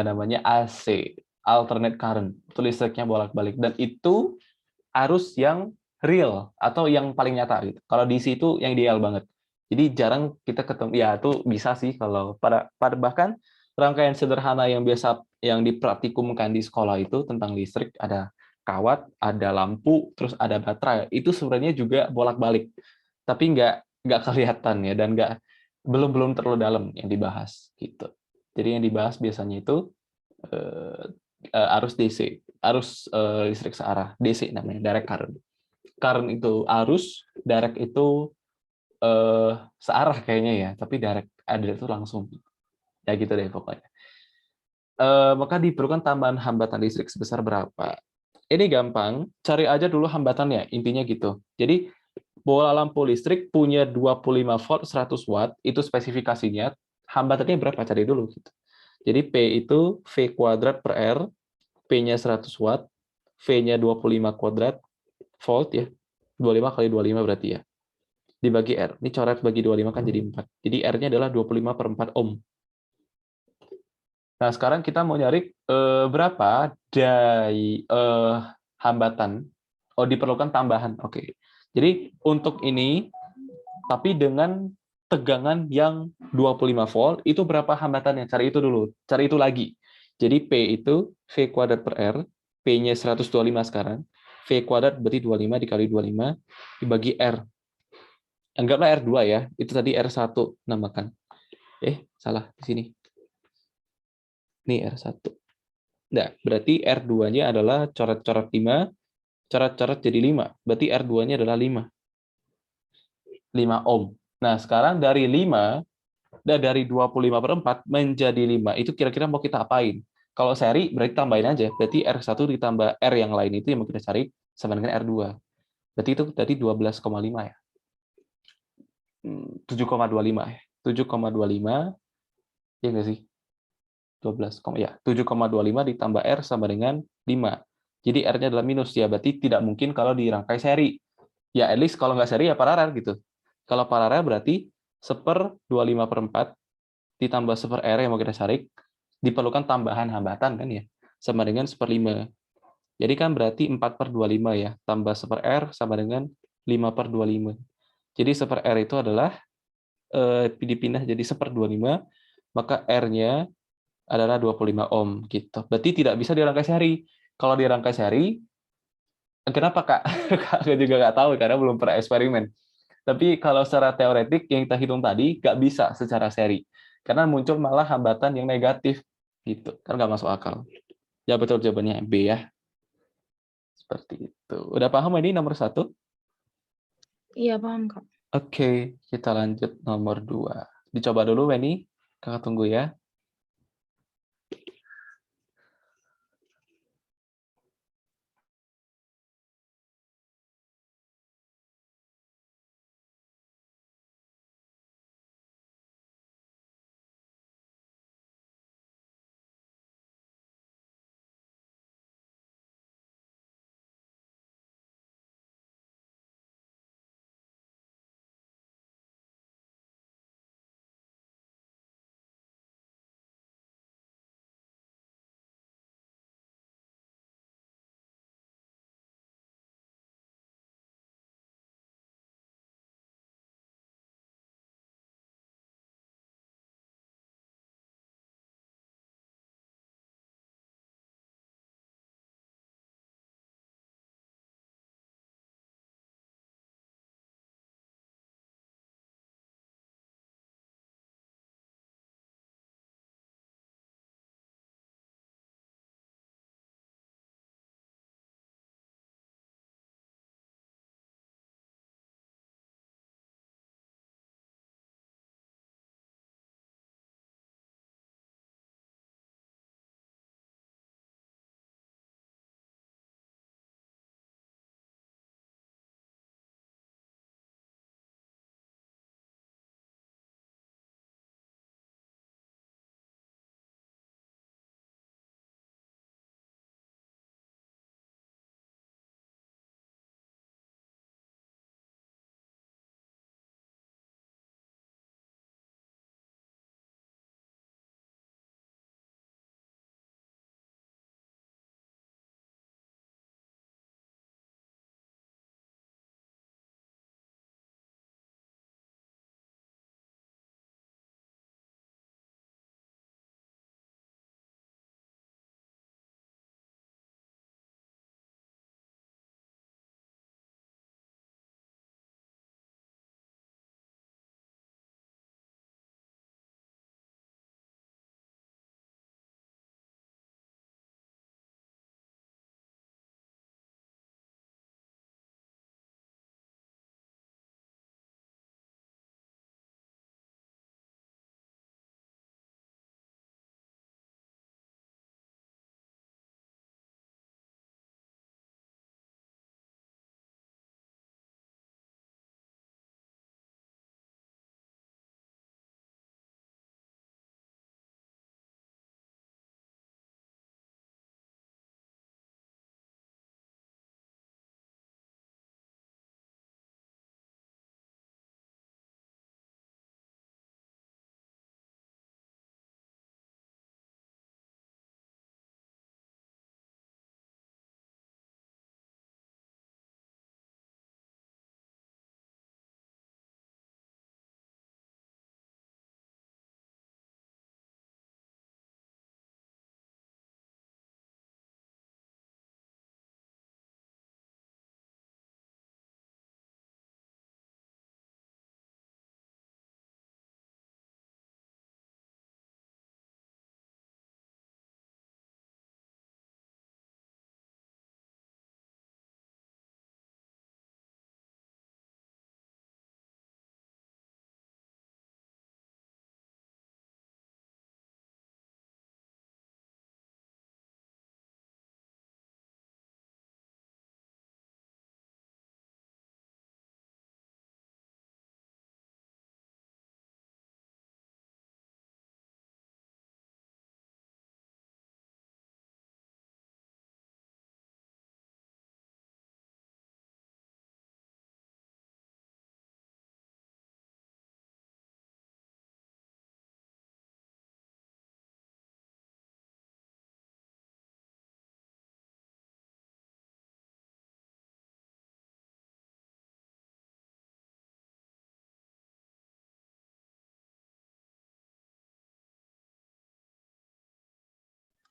Namanya AC, alternate current. Itu listriknya bolak-balik. Dan itu arus yang real atau yang paling nyata gitu. Kalau DC itu yang ideal banget. Jadi jarang kita ketemu, ya itu bisa sih kalau pada bahkan rangkaian sederhana yang biasa yang dipraktikumkan di sekolah itu tentang listrik, ada kawat, ada lampu, terus ada baterai. Itu sebenarnya juga bolak-balik. Tapi nggak kelihatan ya, dan belum terlalu dalam yang dibahas gitu. Jadi yang dibahas biasanya itu eh, arus DC, arus listrik searah, DC namanya, direct current. Current itu arus, direct itu searah kayaknya ya, tapi direct ada itu langsung. Ya gitu deh pokoknya. Maka diperlukan tambahan hambatan listrik sebesar berapa? Ini gampang, cari aja dulu hambatannya, intinya gitu. Jadi bola lampu listrik punya 25 volt 100 watt, itu spesifikasinya, hambatannya berapa? Cari dulu gitu. Jadi P itu V kuadrat per R, P-nya 100 watt, V-nya 25 kuadrat, volt ya. 25 kali 25 berarti ya. Dibagi R. Ini coret bagi 25 kan jadi 4. Jadi R-nya adalah 25/4 ohm. Nah, sekarang kita mau nyari berapa hambatan. Oh, diperlukan tambahan. Oke. Jadi untuk ini, tapi dengan tegangan yang 25 volt, itu berapa hambatannya? Cari itu dulu. Cari itu lagi. Jadi P itu V kuadrat per R, P-nya 125 sekarang. V kuadrat berarti 25 dikali 25 dibagi R. Anggaplah R2 ya. Itu tadi R1 namakan. Salah di sini. Ini R1. Nah, berarti R2-nya adalah coret-coret 5, coret-coret jadi 5. Berarti R2-nya adalah 5. 5 ohm. Nah, sekarang dari 5, dari 25/4 menjadi 5. Itu kira-kira mau kita apain? Kalau seri, berarti tambahin aja. Berarti R1 ditambah R yang lain itu yang mau kita cari sama dengan R2. Berarti itu tadi 12,5 ya. 7,25 ya. 7,25, ya nggak sih? 12, ya. 7,25 ditambah R sama dengan 5. Jadi R-nya adalah minus, ya berarti tidak mungkin kalau dirangkai seri. Ya at least kalau nggak seri ya paralel gitu. Kalau paralel berarti 1/25/4 ditambah 1/R yang mau kita cari, diperlukan tambahan hambatan kan ya, sama dengan 1/5. Jadi kan berarti 4/25 ya, tambah 1/R sama dengan 5/25. Jadi 1/R itu adalah dipindah jadi 1/25, maka R-nya adalah 25 ohm gitu. Berarti tidak bisa dirangkai seri. Kalau dirangkai seri, kenapa Kak? Kakak juga nggak tahu karena belum pernah eksperimen. Tapi kalau secara teoretik yang kita hitung tadi nggak bisa secara seri. Karena muncul malah hambatan yang negatif gitu. Kan nggak masuk akal. Ya betul jawabannya B ya. Seperti itu. Udah paham ini nomor 1? Iya, paham, Kak. Oke, kita lanjut nomor 2. Dicoba dulu Weni. Kakak tunggu ya.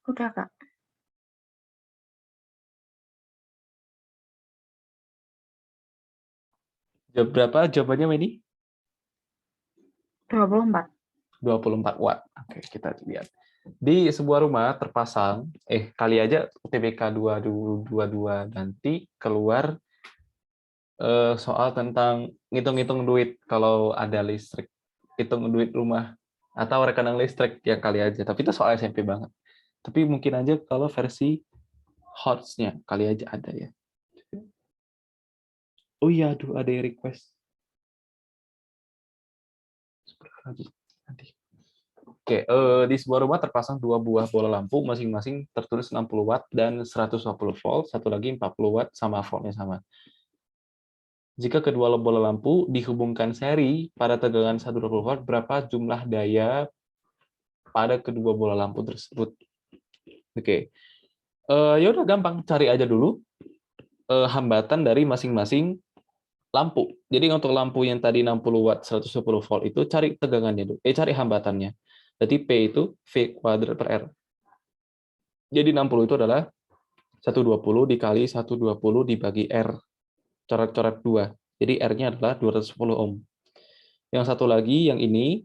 Udah, Kak. Jam berapa jawabannya, Weni? 24. 24 watt. Oke, kita lihat. Di sebuah rumah terpasang, kali aja UTBK 2022 nanti keluar soal tentang ngitung-ngitung duit kalau ada listrik. Hitung duit rumah atau rekening listrik yang kali aja. Tapi itu soal SMP banget. Tapi mungkin aja kalau versi HOTS-nya kali aja ada ya. Oh iya, aduh ada yang request. Lagi nanti. Oke, di sebuah rumah terpasang dua buah bola lampu, masing-masing tertulis 60 watt dan 120 volt, satu lagi 40 watt sama voltnya sama. Jika kedua bola lampu dihubungkan seri pada tegangan 120 volt, berapa jumlah daya pada kedua bola lampu tersebut? Oke, ya udah gampang, cari aja dulu hambatan dari masing-masing lampu. Jadi untuk lampu yang tadi 60 watt 120 volt itu cari tegangannya dulu. Cari hambatannya. Jadi P itu V kuadrat per R. Jadi 60 itu adalah 120 dikali 120 dibagi R. Coret-coret 2. Jadi R-nya adalah 210 ohm. Yang satu lagi yang ini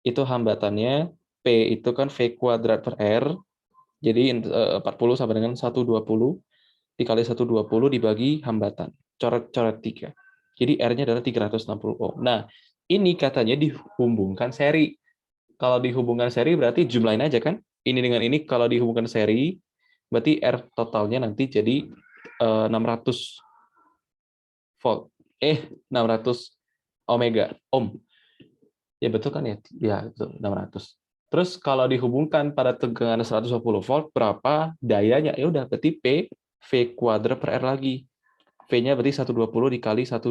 itu hambatannya P itu kan V kuadrat per R. Jadi 40 sama dengan 120 dikali 120 dibagi hambatan. Coret-coret 3. Jadi R-nya adalah 360 ohm. Nah, ini katanya dihubungkan seri. Kalau dihubungkan seri berarti jumlahin aja kan? Ini dengan ini kalau dihubungkan seri, berarti R totalnya nanti jadi 600 volt. 600 omega, ohm. Ya betul kan ya? Ya, betul, 600. Terus kalau dihubungkan pada tegangan 120 volt, berapa dayanya? Ya udah, berarti P, V kuadrat per R lagi. V-nya berarti 120 dikali 120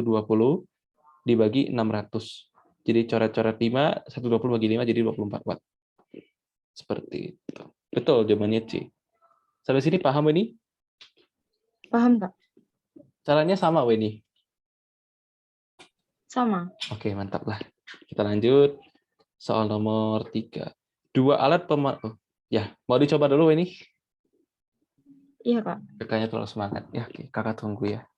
dibagi 600. Jadi coret-coret 5, 120 bagi 5 jadi 24 watt. Seperti itu. Betul, jawabannya C. Sampai sini paham ini? Paham, Kak? Caranya sama, Weni. Sama. Oke, mantap lah. Kita lanjut. Soal nomor 3. Dua alat pemadam. Ya, mau dicoba dulu, Weni? Iya, Kak. Kakaknya terlalu semangat. Ya, oke. Kakak tunggu ya.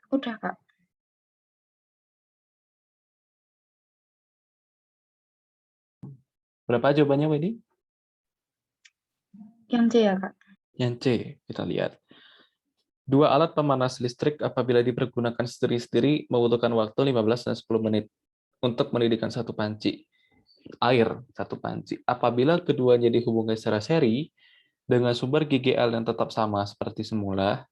Udah, Kak. Berapa jawabannya, Wendy? Yang C ya, Kak? Yang C, kita lihat. Dua alat pemanas listrik apabila dipergunakan sendiri-sendiri membutuhkan waktu 15 dan 10 menit untuk mendidihkan satu panci air, satu panci. Apabila keduanya dihubungkan secara seri dengan sumber GGL yang tetap sama seperti semula,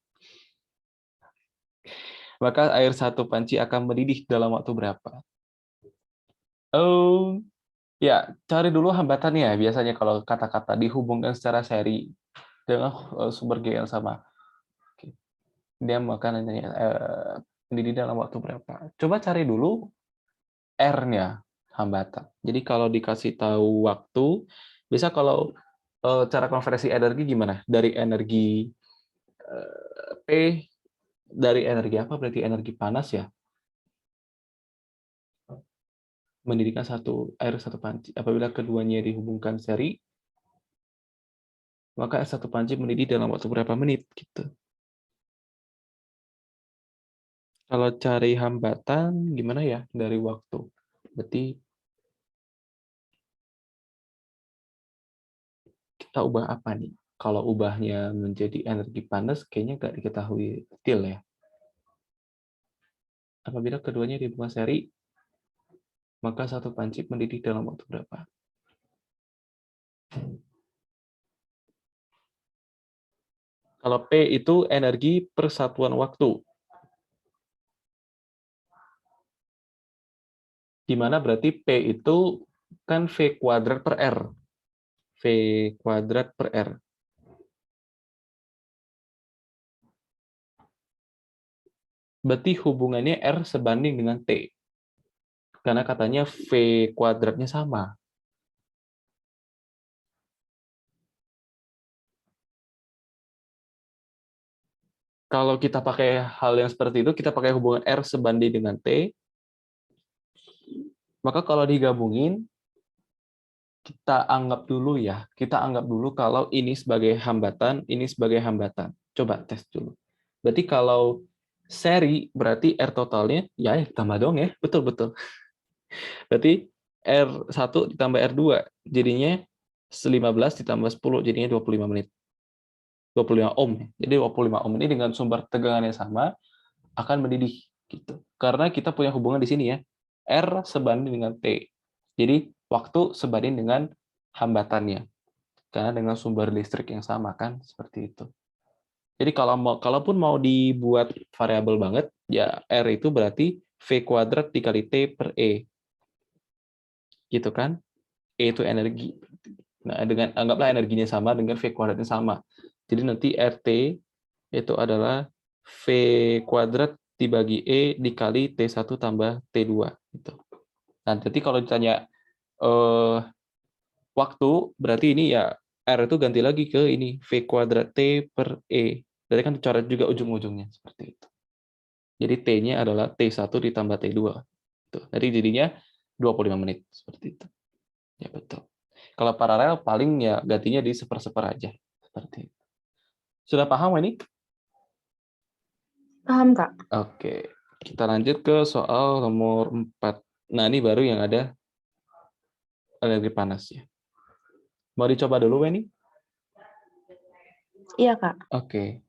maka air satu panci akan mendidih dalam waktu berapa? Oh, ya, cari dulu hambatannya. Biasanya kalau kata-kata dihubungkan secara seri dengan sumber GGL sama, dia makan mendidih dalam waktu berapa? Coba cari dulu R-nya, hambatan. Jadi kalau dikasih tahu waktu, bisa kalau cara konversi energi gimana? Dari energi P, dari energi apa? Berarti energi panas ya? Mendidihkan air satu panci. Apabila keduanya dihubungkan seri, maka air satu panci mendidih dalam waktu berapa menit? Gitu. Kalau cari hambatan, gimana ya dari waktu? Berarti kita ubah apa nih? Kalau ubahnya menjadi energi panas, kayaknya nggak diketahui detail ya. Apabila keduanya dihubungkan seri, maka satu panci mendidih dalam waktu berapa? Kalau P itu energi persatuan waktu. Di mana berarti P itu kan V kuadrat per R. V kuadrat per R. Berarti hubungannya R sebanding dengan T. Karena katanya V kuadratnya sama. Kalau kita pakai hal yang seperti itu, kita pakai hubungan R sebanding dengan T, maka kalau digabungin, kita anggap dulu kalau ini sebagai hambatan, ini sebagai hambatan. Coba tes dulu. Berarti kalau seri, berarti R totalnya, ya tambah dong ya, betul-betul. Berarti R1 ditambah R2, jadinya 15 ditambah 10, jadinya 25 menit. 25 ohm. Jadi 25 ohm ini dengan sumber tegangan yang sama, akan mendidih gitu. Karena kita punya hubungan di sini ya. R sebanding dengan T. Jadi waktu sebanding dengan hambatannya. Karena dengan sumber listrik yang sama kan seperti itu. Jadi kalaupun mau dibuat variabel banget, ya R itu berarti V kuadrat dikali T per E. Gitu kan? E itu energi. Nah, dengan anggaplah energinya sama dengan V kuadratnya sama. Jadi nanti RT itu adalah V kuadrat dibagi E dikali T1 tambah T2. Gitu. Nah, jadi kalau ditanya waktu, berarti ini ya R itu ganti lagi ke ini, V kuadrat T per E. Berarti kan dicoret juga ujung-ujungnya, seperti itu. Jadi T-nya adalah T1 ditambah T2. Gitu. Jadi jadinya 25 menit, seperti itu. Ya, betul. Kalau paralel, paling ya gantinya di seper-seper aja. Seperti itu. Sudah paham ini? Paham, Kak? Oke, kita lanjut ke soal nomor 4. Nah, ini baru yang ada energi panasnya. Mau dicoba dulu, Weni? Iya, Kak. Oke.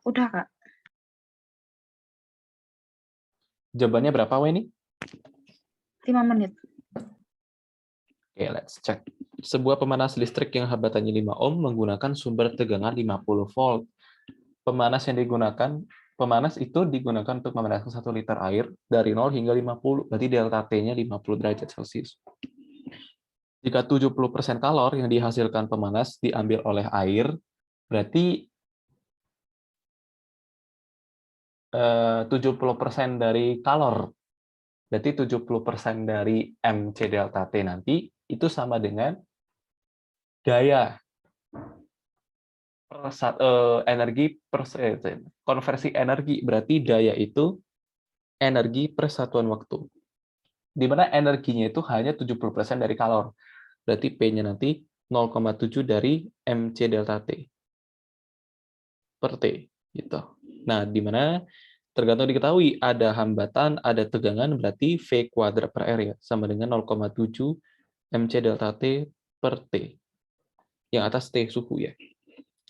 Udah, Kak. Jawabannya berapa, Weni? 5 menit. Oke, let's check. Sebuah pemanas listrik yang hambatannya 5 ohm menggunakan sumber tegangan 50 volt. Pemanas itu digunakan untuk memanaskan 1 liter air dari 0 hingga 50. Berarti delta T-nya 50 derajat Celcius. Jika 70% kalor yang dihasilkan pemanas diambil oleh air, berarti 70% dari kalor. Berarti 70% dari MC delta T nanti itu sama dengan daya konversi energi. Berarti daya itu energi per satuan waktu. Di mana energinya itu hanya 70% dari kalor. Berarti P-nya nanti 0,7 dari MC delta T per T. Gitu. Nah, di mana tergantung diketahui ada hambatan, ada tegangan, berarti V kuadrat per R ya, sama dengan 0,7 MC delta T per T. Yang atas T suhu ya.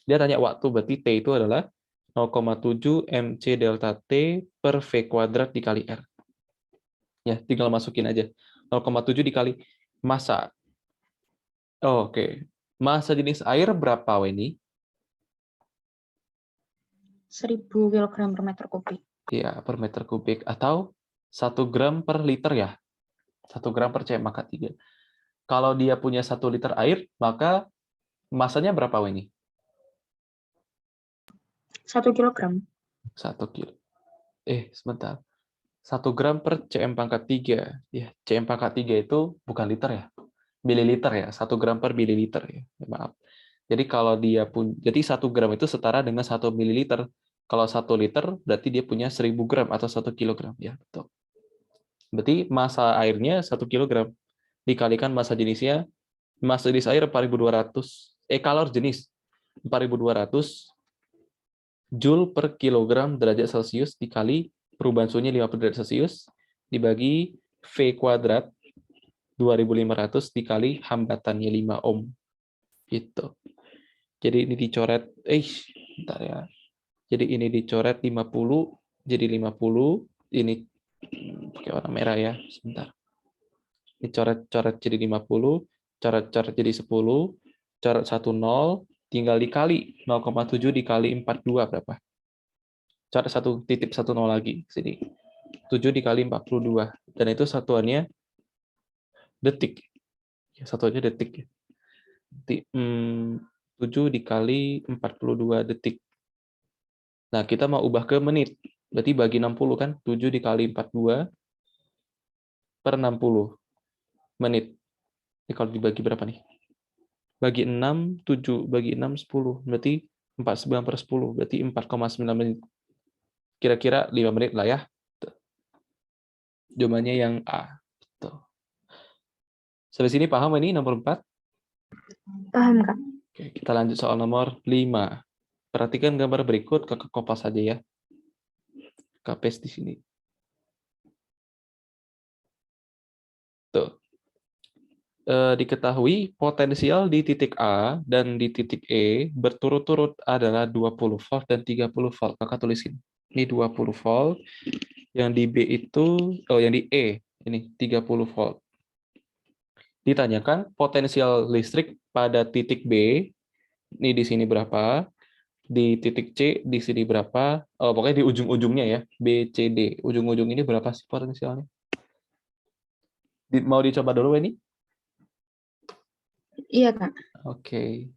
Dia tanya waktu, berarti T itu adalah 0,7 MC delta T per V kuadrat dikali R. Ya, tinggal masukin aja. 0,7 dikali massa. Oh, oke. Massa jenis air berapa, Weni? 1000 kg per meter kubik. Ya, per meter kubik. Atau 1 gram per liter ya. 1 gram per cm maka 3. Kalau dia punya 1 liter air, maka massanya berapa, Weni? 1 kilogram. 1 kilo. Sebentar. 1 gram per cm pangkat 3. Ya, cm pangkat 3 itu bukan liter ya. Mililiter ya. 1 gram per mililiter ya. Maaf. Jadi kalau dia jadi 1 gram itu setara dengan 1 mililiter. Kalau 1 liter berarti dia punya 1000 gram atau 1 kilogram ya, betul. Berarti massa airnya 1 kilogram dikalikan massa jenisnya, massa jenis air 4200, kalor jenis 4200 Joule per kilogram derajat Celcius dikali perubahan suhunya 50 derajat Celcius dibagi V kuadrat 2500 dikali hambatannya 5 ohm. Gitu. Jadi ini dicoret, bentar ya. Jadi ini dicoret 50, jadi 50, ini pakai warna merah ya, sebentar. Dicoret-coret jadi 50, coret-coret jadi 10, coret 1 0, tinggal dikali 0,7 dikali 42 berapa? Coret 1.10 lagi sini. 7 dikali 42 dan itu satuannya detik. Ya, satuannya detik ya. 7 dikali 42 detik. Nah, kita mau ubah ke menit. Berarti bagi 60 kan? 7 dikali 42 per 60 menit. Ini kalau dibagi berapa nih? Bagi 6, 7. Bagi 6, 10. Berarti 49 per 10. Berarti 4,9 menit. Kira-kira 5 menit lah ya. Jawabannya yang A. Tuh. Sampai sini paham ini nomor 4? Paham, Kak? Oke, kita lanjut soal nomor 5. Perhatikan gambar berikut, Kakak kopas saja ya. Kapes di sini. Tuh. Diketahui potensial di titik A dan di titik E berturut-turut adalah 20 volt dan 30 volt. Kakak tulisin. Ini 20 volt. Yang di B itu, yang di E, ini 30 volt. Ditanyakan potensial listrik pada titik B, ini di sini berapa, di titik C di sini berapa, pokoknya di ujung-ujungnya ya, B, C, D. Ujung-ujung ini berapa sih potensialnya? Mau dicoba dulu ini? Iya, Kak. Oke.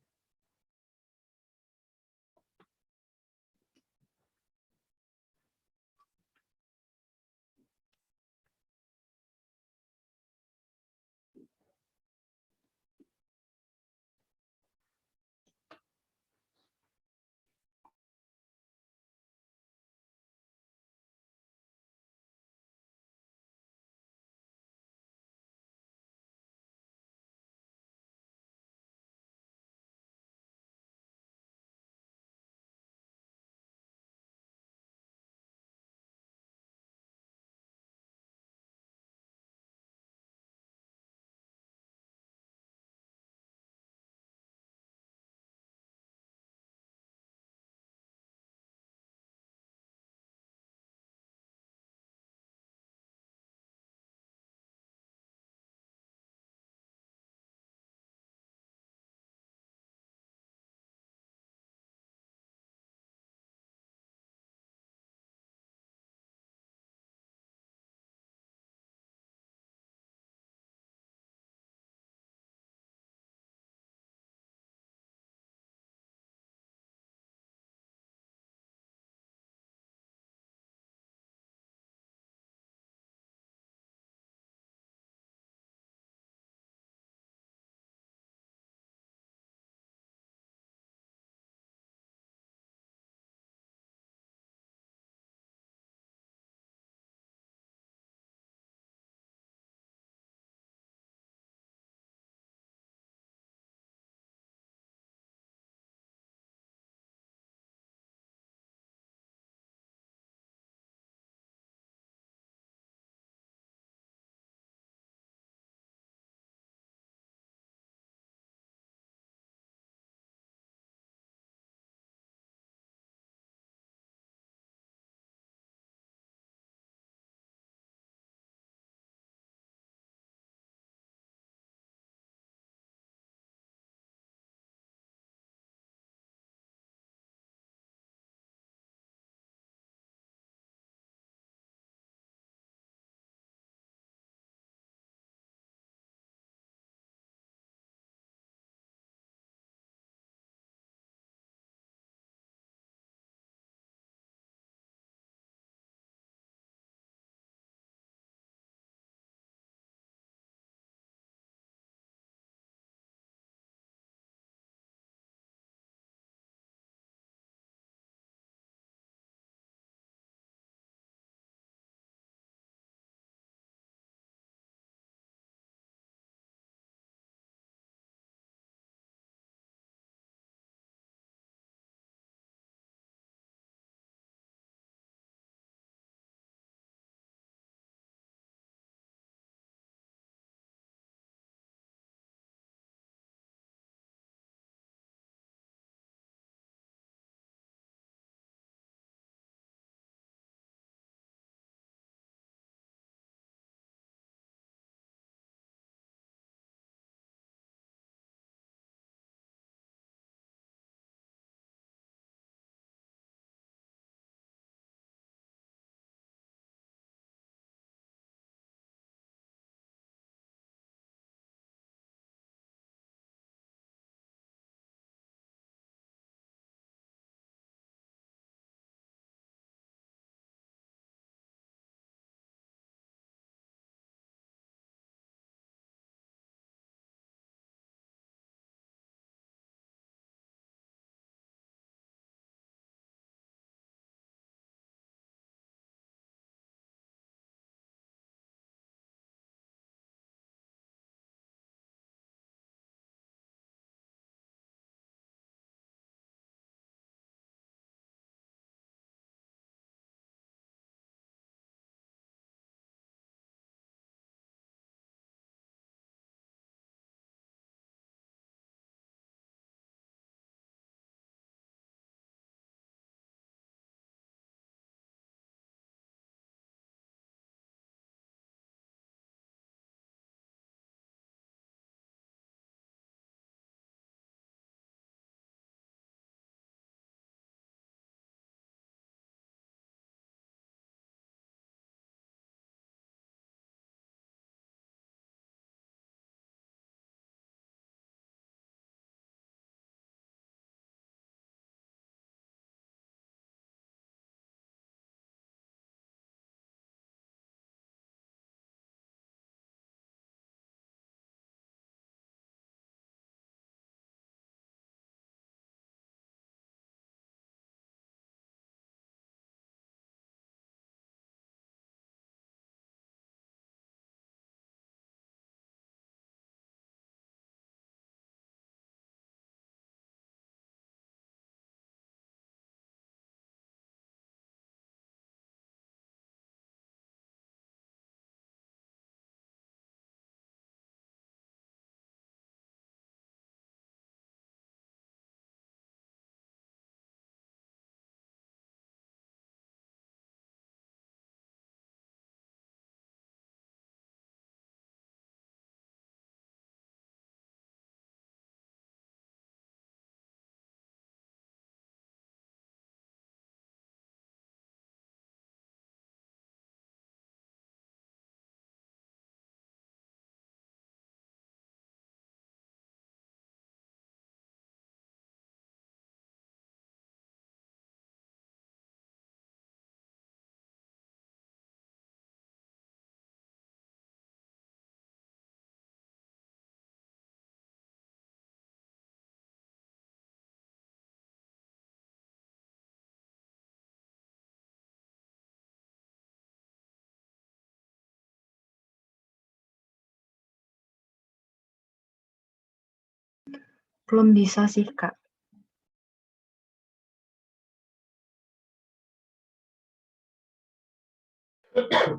Belum bisa sih, Kak.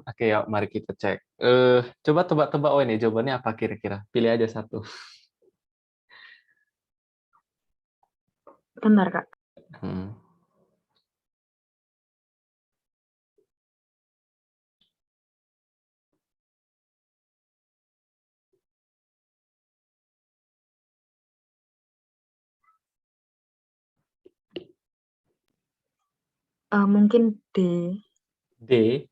Oke, ya, mari kita cek. Coba tebak-tebak, oh ini jawabannya apa kira-kira? Pilih aja satu. Bentar, Kak. Hmm. Mungkin D. D,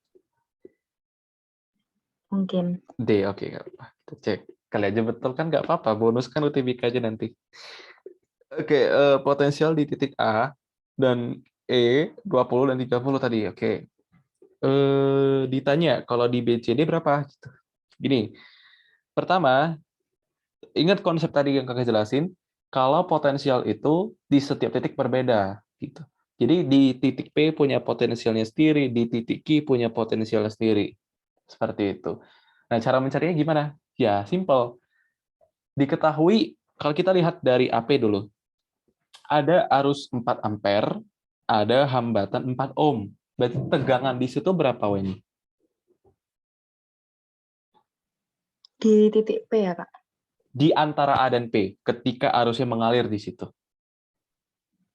Mungkin. D, oke, nggak apa-apa. Kita cek. Kali aja betul kan nggak apa-apa, bonus kan UTBK aja nanti. Oke, potensial di titik A dan E 20 dan 30 tadi. Oke. Ditanya kalau di BCD berapa? Gitu. Gini, pertama, ingat konsep tadi yang kakak jelasin, kalau potensial itu di setiap titik berbeda. Gitu. Jadi di titik P punya potensialnya sendiri, di titik Q punya potensialnya sendiri. Seperti itu. Nah, cara mencarinya gimana? Ya, simple. Diketahui, kalau kita lihat dari AP dulu, ada arus 4 ampere, ada hambatan 4 ohm. Berarti tegangan di situ berapa, Weni? Di titik P ya, Kak? Di antara A dan P, ketika arusnya mengalir di situ.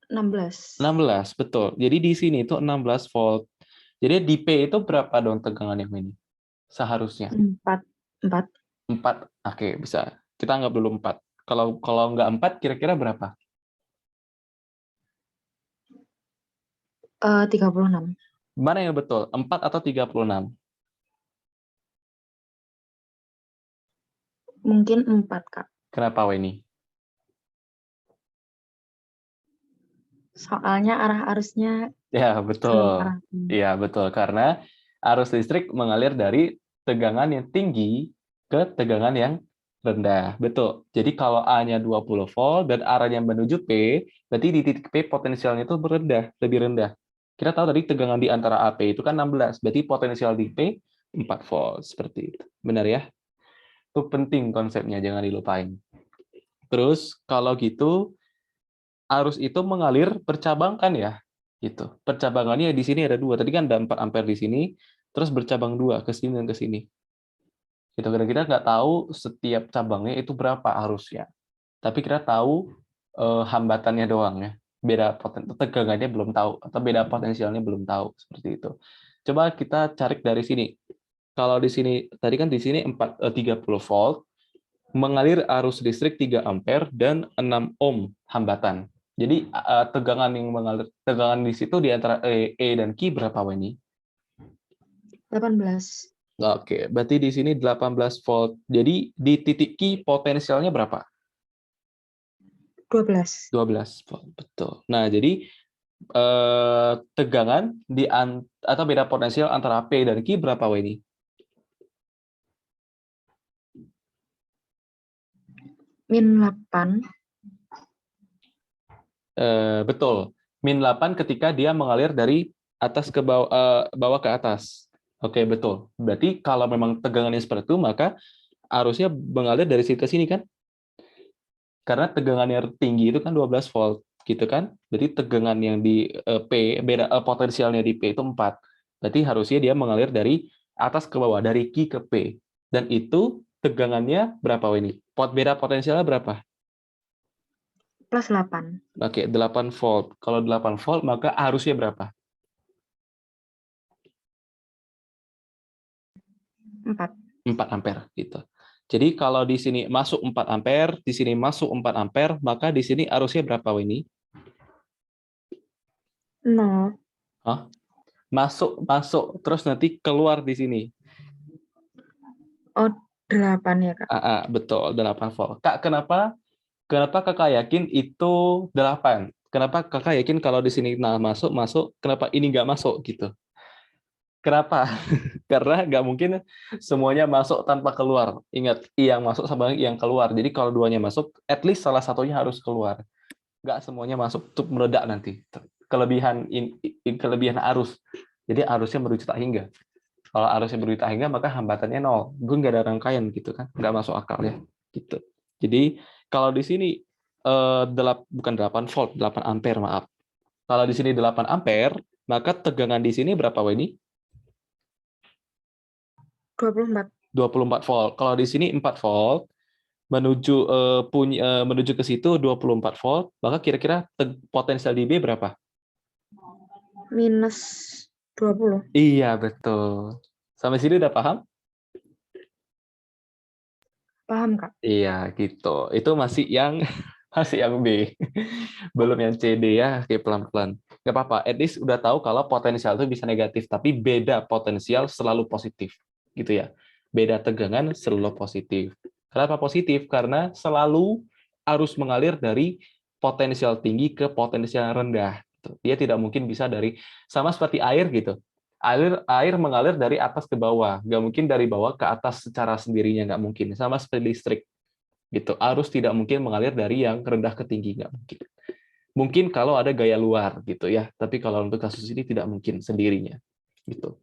16. 16, betul. Jadi di sini itu 16 volt. Jadi di P itu berapa dong tegangan yang ini? Seharusnya. 4. 4. 4. Oke, bisa. Kita anggap dulu 4. Kalau kalau nggak 4, kira-kira berapa? 36. Mana yang betul? 4 atau 36? Mungkin 4, Kak. Kenapa, Weni? Soalnya arah arusnya Ya, ke betul. arah sini. Iya, betul. Karena arus listrik mengalir dari tegangan yang tinggi ke tegangan yang rendah. Betul. Jadi kalau A-nya 20 volt dan arahnya menuju P, berarti di titik P potensialnya itu berendah, lebih rendah. Kita tahu tadi tegangan di antara AP itu kan 16, berarti potensial di P 4 volt. Seperti itu. Benar ya? Itu penting konsepnya, jangan dilupain. Terus kalau gitu, arus itu mengalir bercabang kan ya, gitu. Percabangannya di sini ada dua. Tadi kan ada 4 ampere di sini, terus bercabang dua ke sini dan ke sini. Gitu. Karena kita nggak tahu setiap cabangnya itu berapa arusnya. Tapi kita tahu hambatannya doang ya. Beda tegangannya belum tahu atau beda potensialnya belum tahu seperti itu. Coba kita cari dari sini. Kalau di sini tadi kan di sini 30 volt, mengalir arus listrik 3 ampere dan 6 ohm hambatan. Jadi tegangan yang mengalir, tegangan di situ di antara E dan Q berapa, Weni? 18. Oke, berarti di sini 18 volt. Jadi di titik Q potensialnya berapa? 12. 12 volt, betul. Nah, jadi tegangan atau beda potensial antara P dan Q berapa, Weni? Min 8. Betul. Min 8 ketika dia mengalir dari atas ke bawah, bawah ke atas. Oke, betul. Berarti kalau memang tegangannya seperti itu, maka arusnya mengalir dari sini ke sini kan? Karena tegangannya tinggi itu kan 12 volt, gitu kan? Berarti tegangan yang di P, beda potensialnya di P itu 4. Berarti harusnya dia mengalir dari atas ke bawah, dari Q ke P. Dan itu tegangannya berapa ini? Beda potensialnya berapa? Plus 8. Oke, 8 volt. Kalau 8 volt, maka arusnya berapa? 4. 4 ampere gitu. Jadi kalau di sini masuk 4 ampere, di sini masuk 4 ampere, maka di sini arusnya berapa, Winnie? 0. Hah? Masuk, terus nanti keluar di sini. Oh, 8 ya, Kak? Betul, 8 volt. Kak, kenapa kakak yakin itu 8? Kenapa kakak yakin kalau di sini masuk, kenapa ini nggak masuk gitu? Kenapa? Karena nggak mungkin semuanya masuk tanpa keluar. Ingat, yang masuk sama yang keluar. Jadi kalau duanya masuk, at least salah satunya harus keluar. Nggak semuanya masuk, tuh meledak nanti. Kelebihan arus. Jadi arusnya menuju tak hingga. Kalau arusnya menuju tak hingga, maka hambatannya nol. Gue nggak ada rangkaian gitu kan, nggak masuk akal ya. Gitu. Jadi kalau di sini bukan 8 volt, 8 ampere, maaf. Kalau di sini 8 ampere, maka tegangan di sini berapa, Weni? 24. 24 volt. Kalau di sini 4 volt, menuju ke situ 24 volt, maka kira-kira potensial di B berapa? Minus 20. Iya, betul. Sampai sini udah paham? Paham, Kak? Iya, gitu. Itu masih yang masih yang B. Belum yang C, D ya, kayak pelan-pelan. Nggak apa-apa, at least udah tahu kalau potensial itu bisa negatif, tapi beda potensial selalu positif. Gitu ya. Beda tegangan selalu positif. Kenapa positif? Karena selalu arus mengalir dari potensial tinggi ke potensial rendah. Dia tidak mungkin bisa dari, sama seperti air gitu. Air mengalir dari atas ke bawah, nggak mungkin dari bawah ke atas secara sendirinya, nggak mungkin. Sama seperti listrik gitu, arus tidak mungkin mengalir dari yang rendah ke tinggi, nggak mungkin. Mungkin kalau ada gaya luar gitu ya, tapi kalau untuk kasus ini tidak mungkin sendirinya gitu.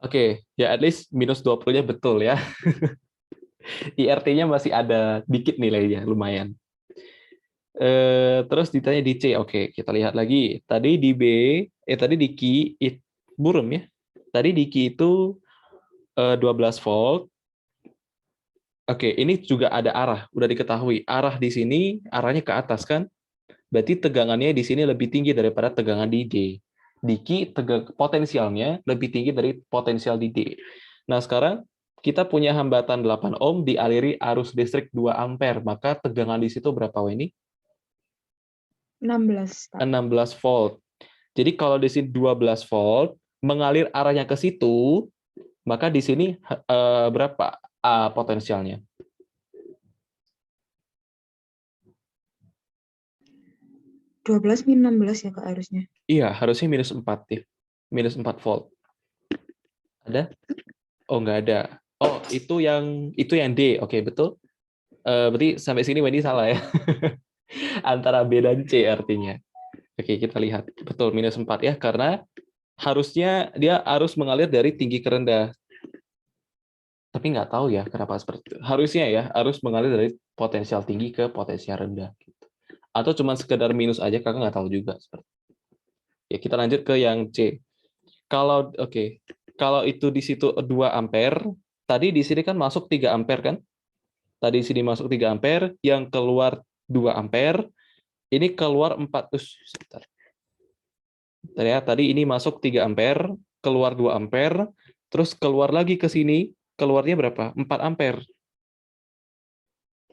Oke, ya at least minus 20-nya betul ya. IRT-nya masih ada dikit nilainya, lumayan. Terus ditanya di C, oke, kita lihat lagi. Tadi di B, tadi di Q, buram ya. Tadi di Q itu 12 volt. Oke, ini juga ada arah, udah diketahui. Arah di sini, arahnya ke atas kan? Berarti tegangannya di sini lebih tinggi daripada tegangan di D. Di Q, potensialnya lebih tinggi dari potensial di D. Nah, sekarang kita punya hambatan 8 ohm dialiri arus listrik 2 ampere, maka tegangan di situ berapa, ini? 16, Kak. 16 volt. Jadi kalau di sini 12 volt, mengalir arahnya ke situ, maka di sini berapa potensialnya? 12 min 16 ya, Kak, harusnya. Iya, harusnya minus 4 ya. Minus 4 volt. Ada? Oh, nggak ada. Oh, itu yang D. Oke, betul. Berarti sampai sini Wendy salah ya. Antara B dan C artinya. Oke, kita lihat. Betul, minus 4 ya, karena harusnya dia harus mengalir dari tinggi ke rendah. Tapi nggak tahu ya kenapa seperti itu. Harusnya ya, harus mengalir dari potensial tinggi ke potensial rendah. Gitu. Atau cuma sekedar minus aja, kakak nggak tahu juga. Ya, kita lanjut ke yang C. Kalau itu di situ 2 ampere, tadi di sini kan masuk 3 ampere kan? Tadi di sini masuk 3 ampere, yang keluar 2 ampere, ini keluar 4. Sebentar. Tadi ini masuk 3 ampere, keluar 2 ampere, terus keluar lagi ke sini, keluarnya berapa? 4 ampere.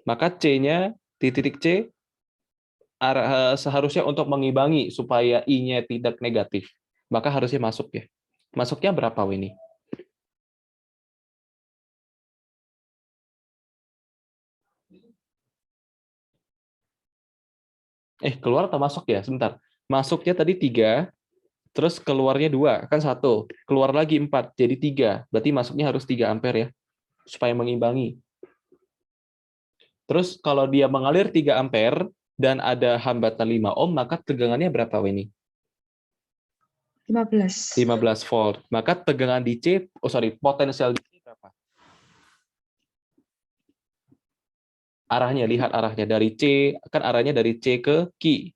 Maka C-nya, di titik C, seharusnya untuk mengimbangi supaya I-nya tidak negatif. Maka harusnya masuk ya. Masuknya berapa, ini? Keluar atau masuk ya? Sebentar. Masuknya tadi 3, terus keluarnya 2, kan 1. Keluar lagi 4, jadi 3. Berarti masuknya harus 3 ampere ya, supaya mengimbangi. Terus kalau dia mengalir 3 ampere dan ada hambatan 5 ohm, maka tegangannya berapa, ini? 15. 15 volt. Maka tegangan di C, potensial di C berapa? Arahnya, lihat arahnya. Dari C, kan arahnya dari C ke Q.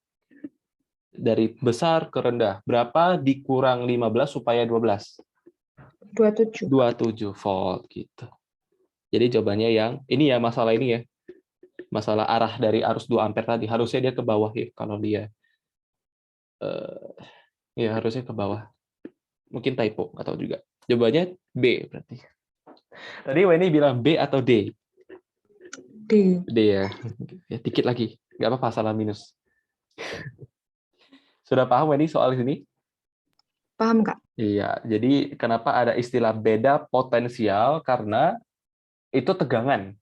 Dari besar ke rendah. Berapa dikurang 15 supaya 12? 27, Kak. 27 volt gitu. Jadi jawabannya yang ini ya, masalah ini ya. Masalah arah dari arus 2 ampere tadi, harusnya dia ke bawah ya kalau dia ya harusnya ke bawah. Mungkin typo atau juga. Jawabannya B berarti. Tadi Weni bilang B atau D? D. D ya. Ya, dikit lagi. Nggak apa-apa, salah minus. Sudah paham Weni soal ini? Paham, Kak? Iya, jadi kenapa ada istilah beda potensial? Karena itu tegangan.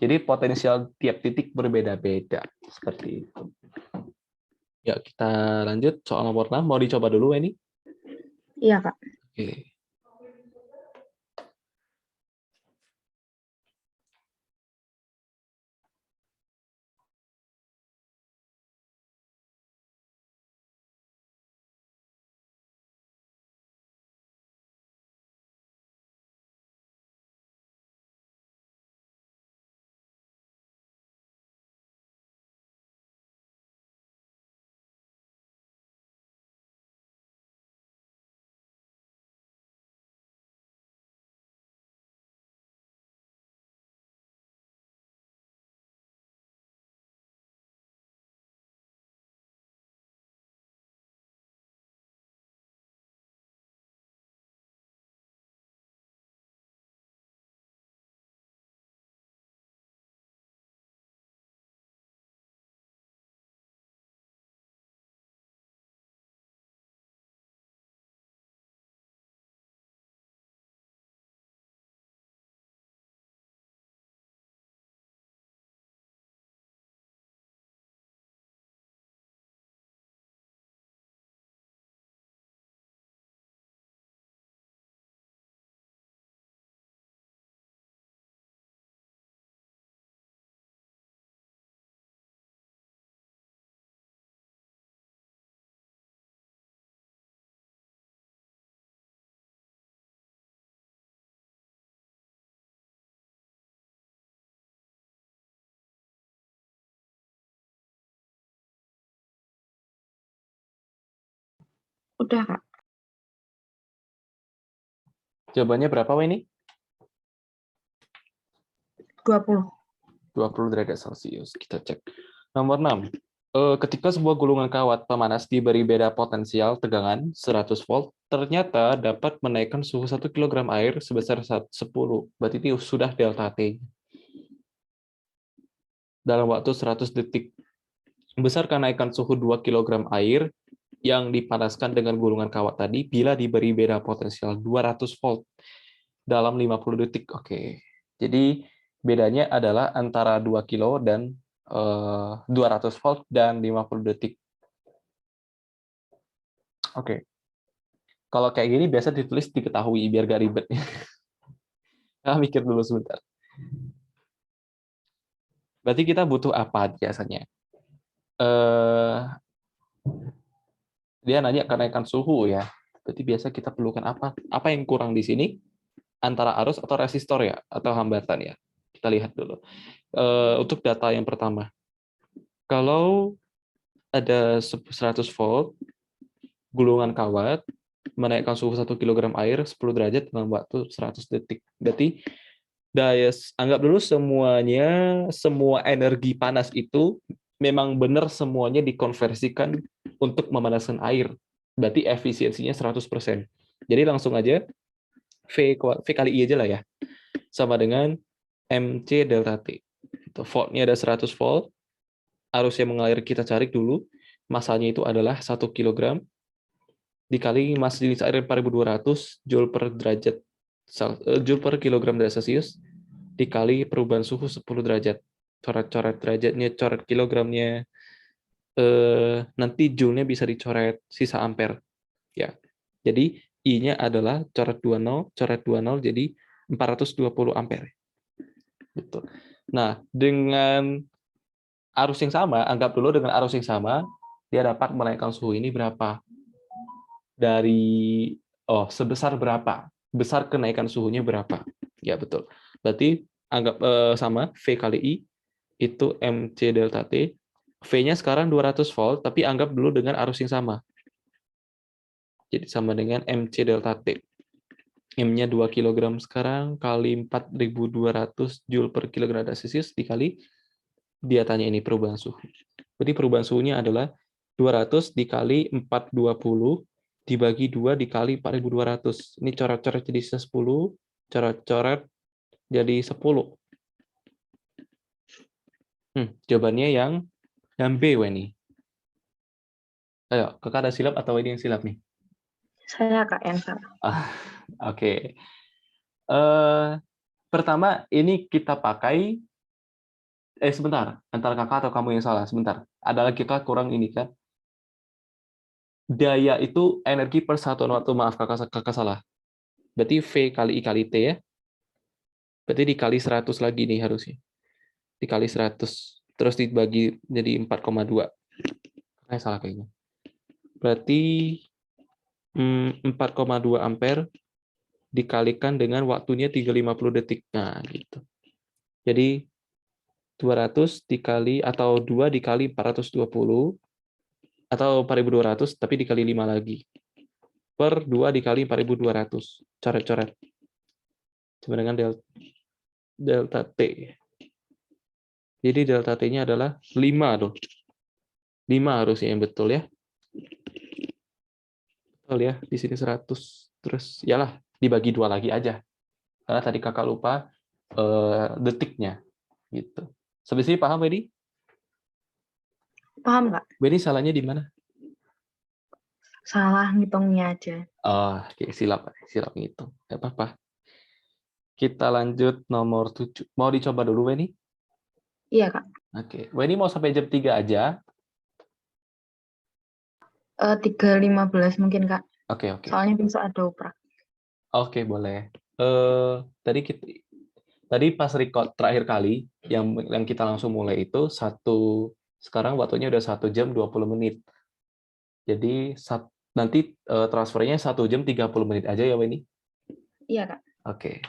Jadi potensial tiap titik berbeda-beda. Seperti itu. Ya, kita lanjut soal nomor 6. Mau dicoba dulu ini? Iya, Kak. Oke. Udah, Kak. Jawabannya berapa, Weni? 20. 20 derajat Celcius. Kita cek. Nomor 6. Ketika sebuah gulungan kawat pemanas diberi beda potensial tegangan 100 volt, ternyata dapat menaikkan suhu 1 kg air sebesar 10. Berarti ini sudah delta T. Dalam waktu 100 detik. Besar kenaikan suhu 2 kg air yang dipanaskan dengan gulungan kawat tadi bila diberi beda potensial 200 volt dalam 50 detik. Oke. Jadi bedanya adalah antara 2 kilo dan 200 volt dan 50 detik. Oke. Kalau kayak gini biasa ditulis diketahui biar gak ribet. Nah, mikir dulu sebentar. Berarti kita butuh apa biasanya? Dia nanya kenaikan suhu ya. Berarti biasa kita perlukan apa? Apa yang kurang di sini? Antara arus atau resistor ya? Atau hambatan ya? Kita lihat dulu. Untuk data yang pertama. Kalau ada 100 volt, gulungan kawat, menaikkan suhu 1 kg air 10 derajat dalam waktu 100 detik. Berarti anggap dulu semua energi panas itu memang benar semuanya dikonversikan untuk memanaskan air. Berarti efisiensinya 100%. Jadi langsung aja V kali I aja lah ya. Sama dengan MC delta T. Voltnya ada 100 volt, arus yang mengalir kita cari dulu, masanya itu adalah 1 kg, dikali massa jenis air 4.200 Joule per derajat Joule per kilogram derajat Celcius dikali perubahan suhu 10 derajat. Coret-coret derajatnya, coret kilogramnya, nanti Joule-nya bisa dicoret sisa ampere. Ya. Jadi I-nya adalah coret 20 jadi 420 ampere. Gitu. Nah, dengan arus yang sama, anggap dulu dengan arus yang sama, dia dapat menaikkan suhu ini berapa? Sebesar berapa? Besar kenaikan suhunya berapa? Ya, betul. Berarti anggap sama V kali I itu MC delta T. V-nya sekarang 200 volt, tapi anggap dulu dengan arus yang sama. Jadi sama dengan MC delta T. M-nya 2 kg sekarang kali 4.200 Joule per kilogram Celcius dikali dia tanya ini perubahan suhu. Jadi perubahan suhunya adalah 200 dikali 420 dibagi 2 dikali 4.200. Ini coret-coret jadi 10, coret-coret jadi 10. Jawabannya yang B, Weni. Ayo, kakak ada silap atau ini yang silap nih? Saya, Kak, yang salah. Oke. Pertama, ini kita pakai sebentar, antara kakak atau kamu yang salah, sebentar. Ada lagi kakak kurang ini kan. Daya itu energi per satuan waktu, maaf kakak salah. Berarti V kali I kali T ya. Berarti dikali 100 lagi nih harusnya. Dikali 100. Terus dibagi jadi 4,2. Kayak salah kayaknya. Berarti 4,2 ampere dikalikan dengan waktunya 350 detik. Nah, gitu. Jadi 200 dikali atau 2 dikali 420 atau 4.200 tapi dikali 5 lagi. Per 2 dikali 4.200. Coret-coret. Sama dengan delta T. Jadi delta T-nya adalah 5 tuh. 5 harusnya yang betul ya. Betul ya, di sini 100. Terus yalah, dibagi 2 lagi aja. Karena tadi kakak lupa detiknya. Gitu. Sampai sini paham, Wedi? Paham, Kak? Wedi salahnya di mana? Salah ngitungnya aja. Oh, oke, silap ngitung. Nggak apa-apa. Kita lanjut nomor 7. Mau dicoba dulu, Weni? Iya, Kak. Oke. Weni mau sampai jam 3 aja? 3.15 mungkin, Kak. Oke. Soalnya besok ada oprak. Oke, boleh. Tadi tadi pas record terakhir kali yang kita langsung mulai itu sekarang waktunya udah 1 jam 20 menit. Jadi nanti transfernya 1 jam 30 menit aja ya, Weni? Iya, Kak. Oke.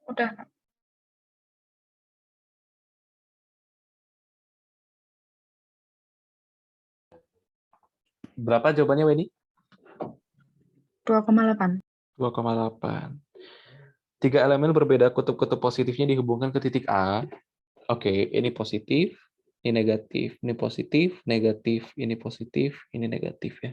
Udah, Kak. Berapa jawabannya, Weni? 2,8. 2,8. Tiga elemen berbeda kutub-kutub positifnya dihubungkan ke titik A. Oke, ini positif, ini negatif, ini positif, negatif, ini positif, ini negatif ya.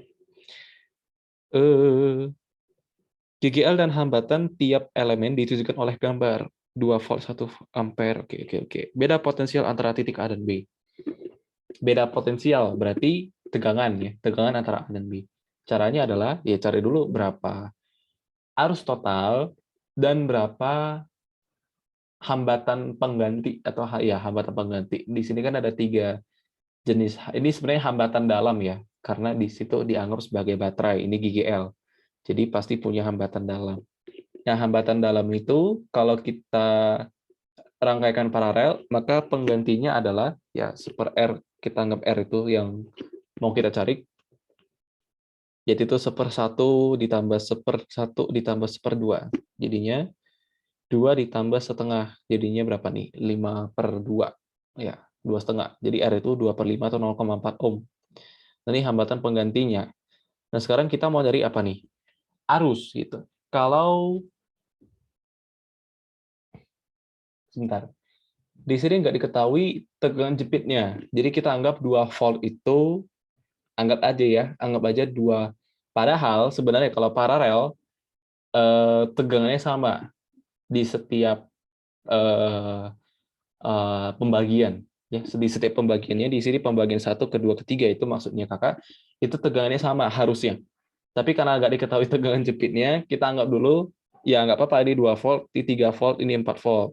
GGL dan hambatan tiap elemen ditunjukkan oleh gambar 2 volt 1 ampere. Oke. Beda potensial antara titik A dan B. Beda potensial berarti tegangan ya, tegangan antara A dan B. Caranya adalah ya cari dulu berapa arus total dan berapa hambatan pengganti atau ya hambatan pengganti. Di sini kan ada 3 jenis. Ini sebenarnya hambatan dalam ya, karena di situ dianggap sebagai baterai. Ini GGL. Jadi pasti punya hambatan dalam. Nah, hambatan dalam itu kalau kita rangkaikan paralel, maka penggantinya adalah ya per R, kita anggap R itu yang mau kita cari. Jadi itu 1/1 ditambah 1/1 ditambah 1/2. Jadinya 2 ditambah setengah. Jadinya berapa nih? 5/2. Ya, 2,5. Jadi R itu 2/5 atau 0,4 ohm. Nah, ini hambatan penggantinya. Nah, sekarang kita mau cari apa nih? Arus gitu. Kalau sebentar. Di sini nggak diketahui tegangan jepitnya. Jadi kita anggap 2 volt itu, anggap aja ya, anggap aja 2. Padahal sebenarnya kalau paralel, tegangannya sama di setiap eh, pembagian. Ya, di setiap pembagiannya, di sini pembagian 1, kedua, ketiga, itu maksudnya kakak, itu tegangannya sama harusnya. Tapi karena nggak diketahui tegangan jepitnya, kita anggap dulu, ya nggak apa-apa, ini 2 volt, ini 3 volt, ini 4 volt.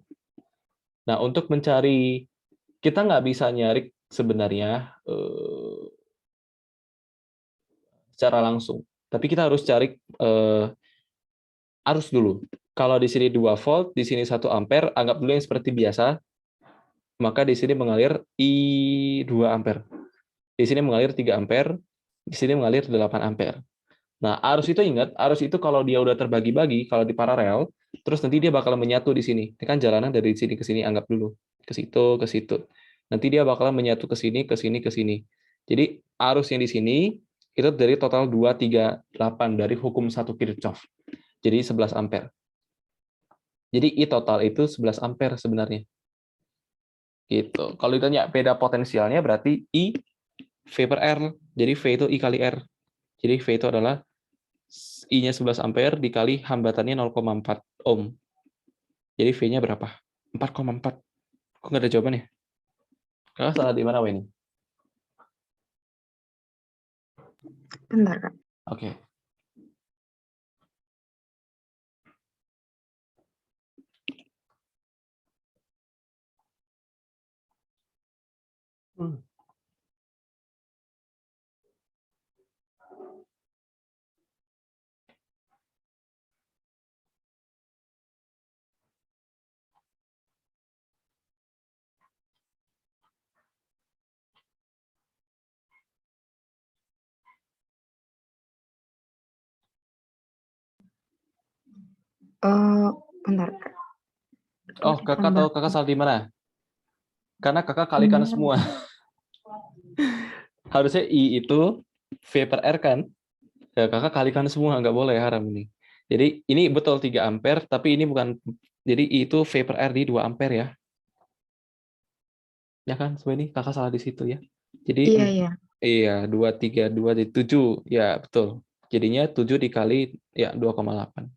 Nah, untuk mencari, kita nggak bisa nyari sebenarnya secara langsung. Tapi kita harus cari arus dulu. Kalau di sini 2 volt, di sini 1 ampere, anggap dulu yang seperti biasa, maka di sini mengalir I2 ampere. Di sini mengalir 3 ampere, di sini mengalir 8 ampere. Nah, arus itu ingat, arus itu kalau dia udah terbagi-bagi, kalau di paralel, terus nanti dia bakal menyatu di sini. Ini kan jalanan dari sini ke sini, anggap dulu. Ke situ, ke situ. Nanti dia bakal menyatu ke sini, ke sini, ke sini. Jadi, arus yang di sini, itu dari total 2, 3, 8, dari hukum 1 Kirchhoff. Jadi 11 ampere. Jadi I total itu 11 ampere sebenarnya. Gitu. Kalau ditanya beda potensialnya berarti I V per R. Jadi V itu I kali R. Jadi V itu adalah I-nya 11 ampere dikali hambatannya 0,4 ohm. Jadi V-nya berapa? 4,4. Kok nggak ada jawabannya? Kakak salah di mana, Weni? Bentar, Kak. Oke. Bentar, Kak. Oh, kakak tahu kakak salah di mana? Karena kakak kalikan semua. Harusnya I itu V per R kan? Ya, kakak kalikan semua, nggak boleh, haram ini. Jadi ini betul 3 ampere, tapi ini bukan. Jadi I itu V per R di 2 ampere ya. Ya kan, sebenarnya kakak salah di situ ya. Jadi Iya, iya. iya, 2, 3, 2, jadi 7. Ya, betul. Jadinya 7 dikali ya 2,8.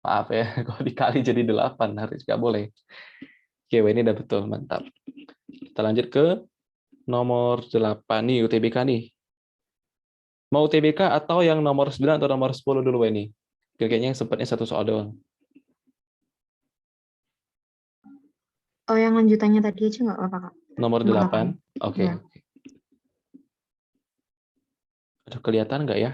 Maaf ya, kalau dikali jadi 8, harus nggak boleh. Oke, ini udah betul, mantap. Kita lanjut ke nomor 8 nih, UTBK nih. Mau UTBK atau yang nomor 9 atau nomor 10 dulu ini? Kayaknya yang sempatnya satu soal doang. Oh, yang lanjutannya tadi aja nggak apa-apa, Kak? Nomor Nomor 8. 8. Oke. Ya. Aduh, kelihatan nggak ya?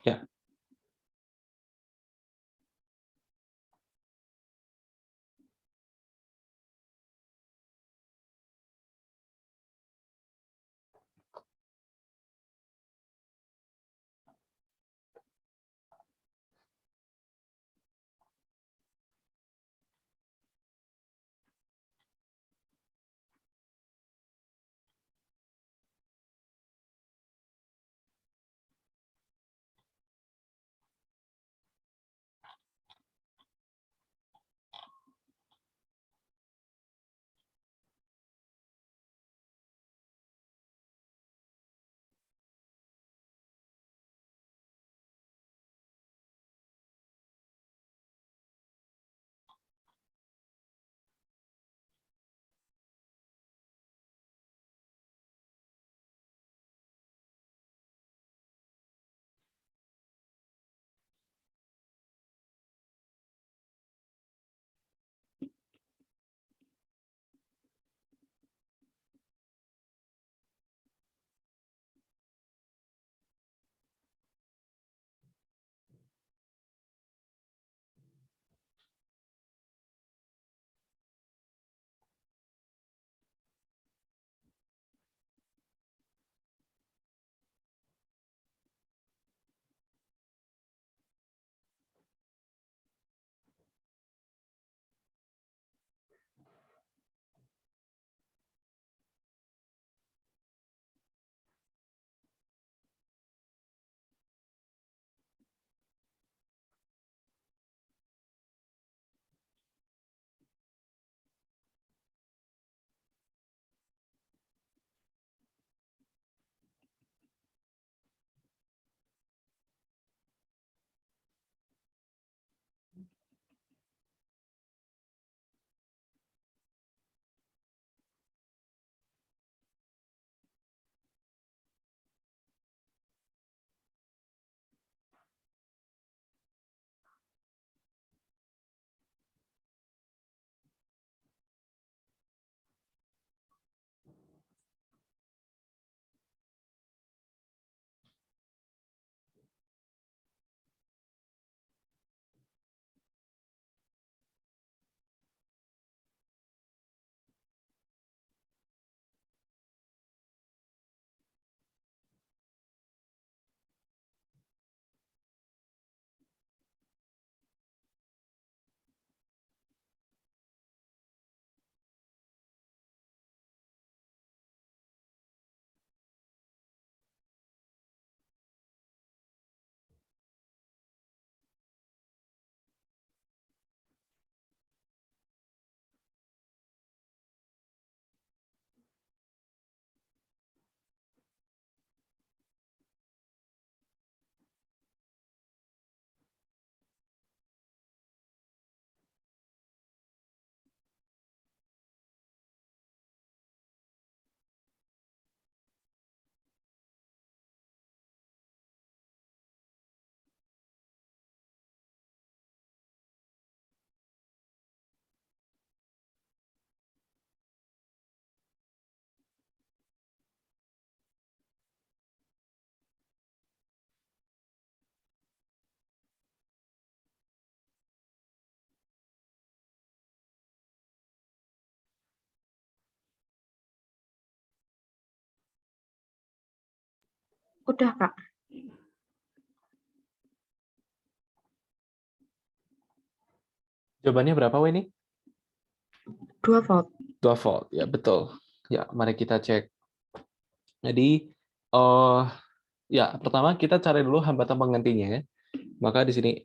Ya. Udah, Kak. Jawabannya berapa, ini? 2 volt. 2 volt. Ya, betul. Ya, mari kita cek. Jadi, eh ya, pertama kita cari dulu hambatan penggantinya ya. Maka di sini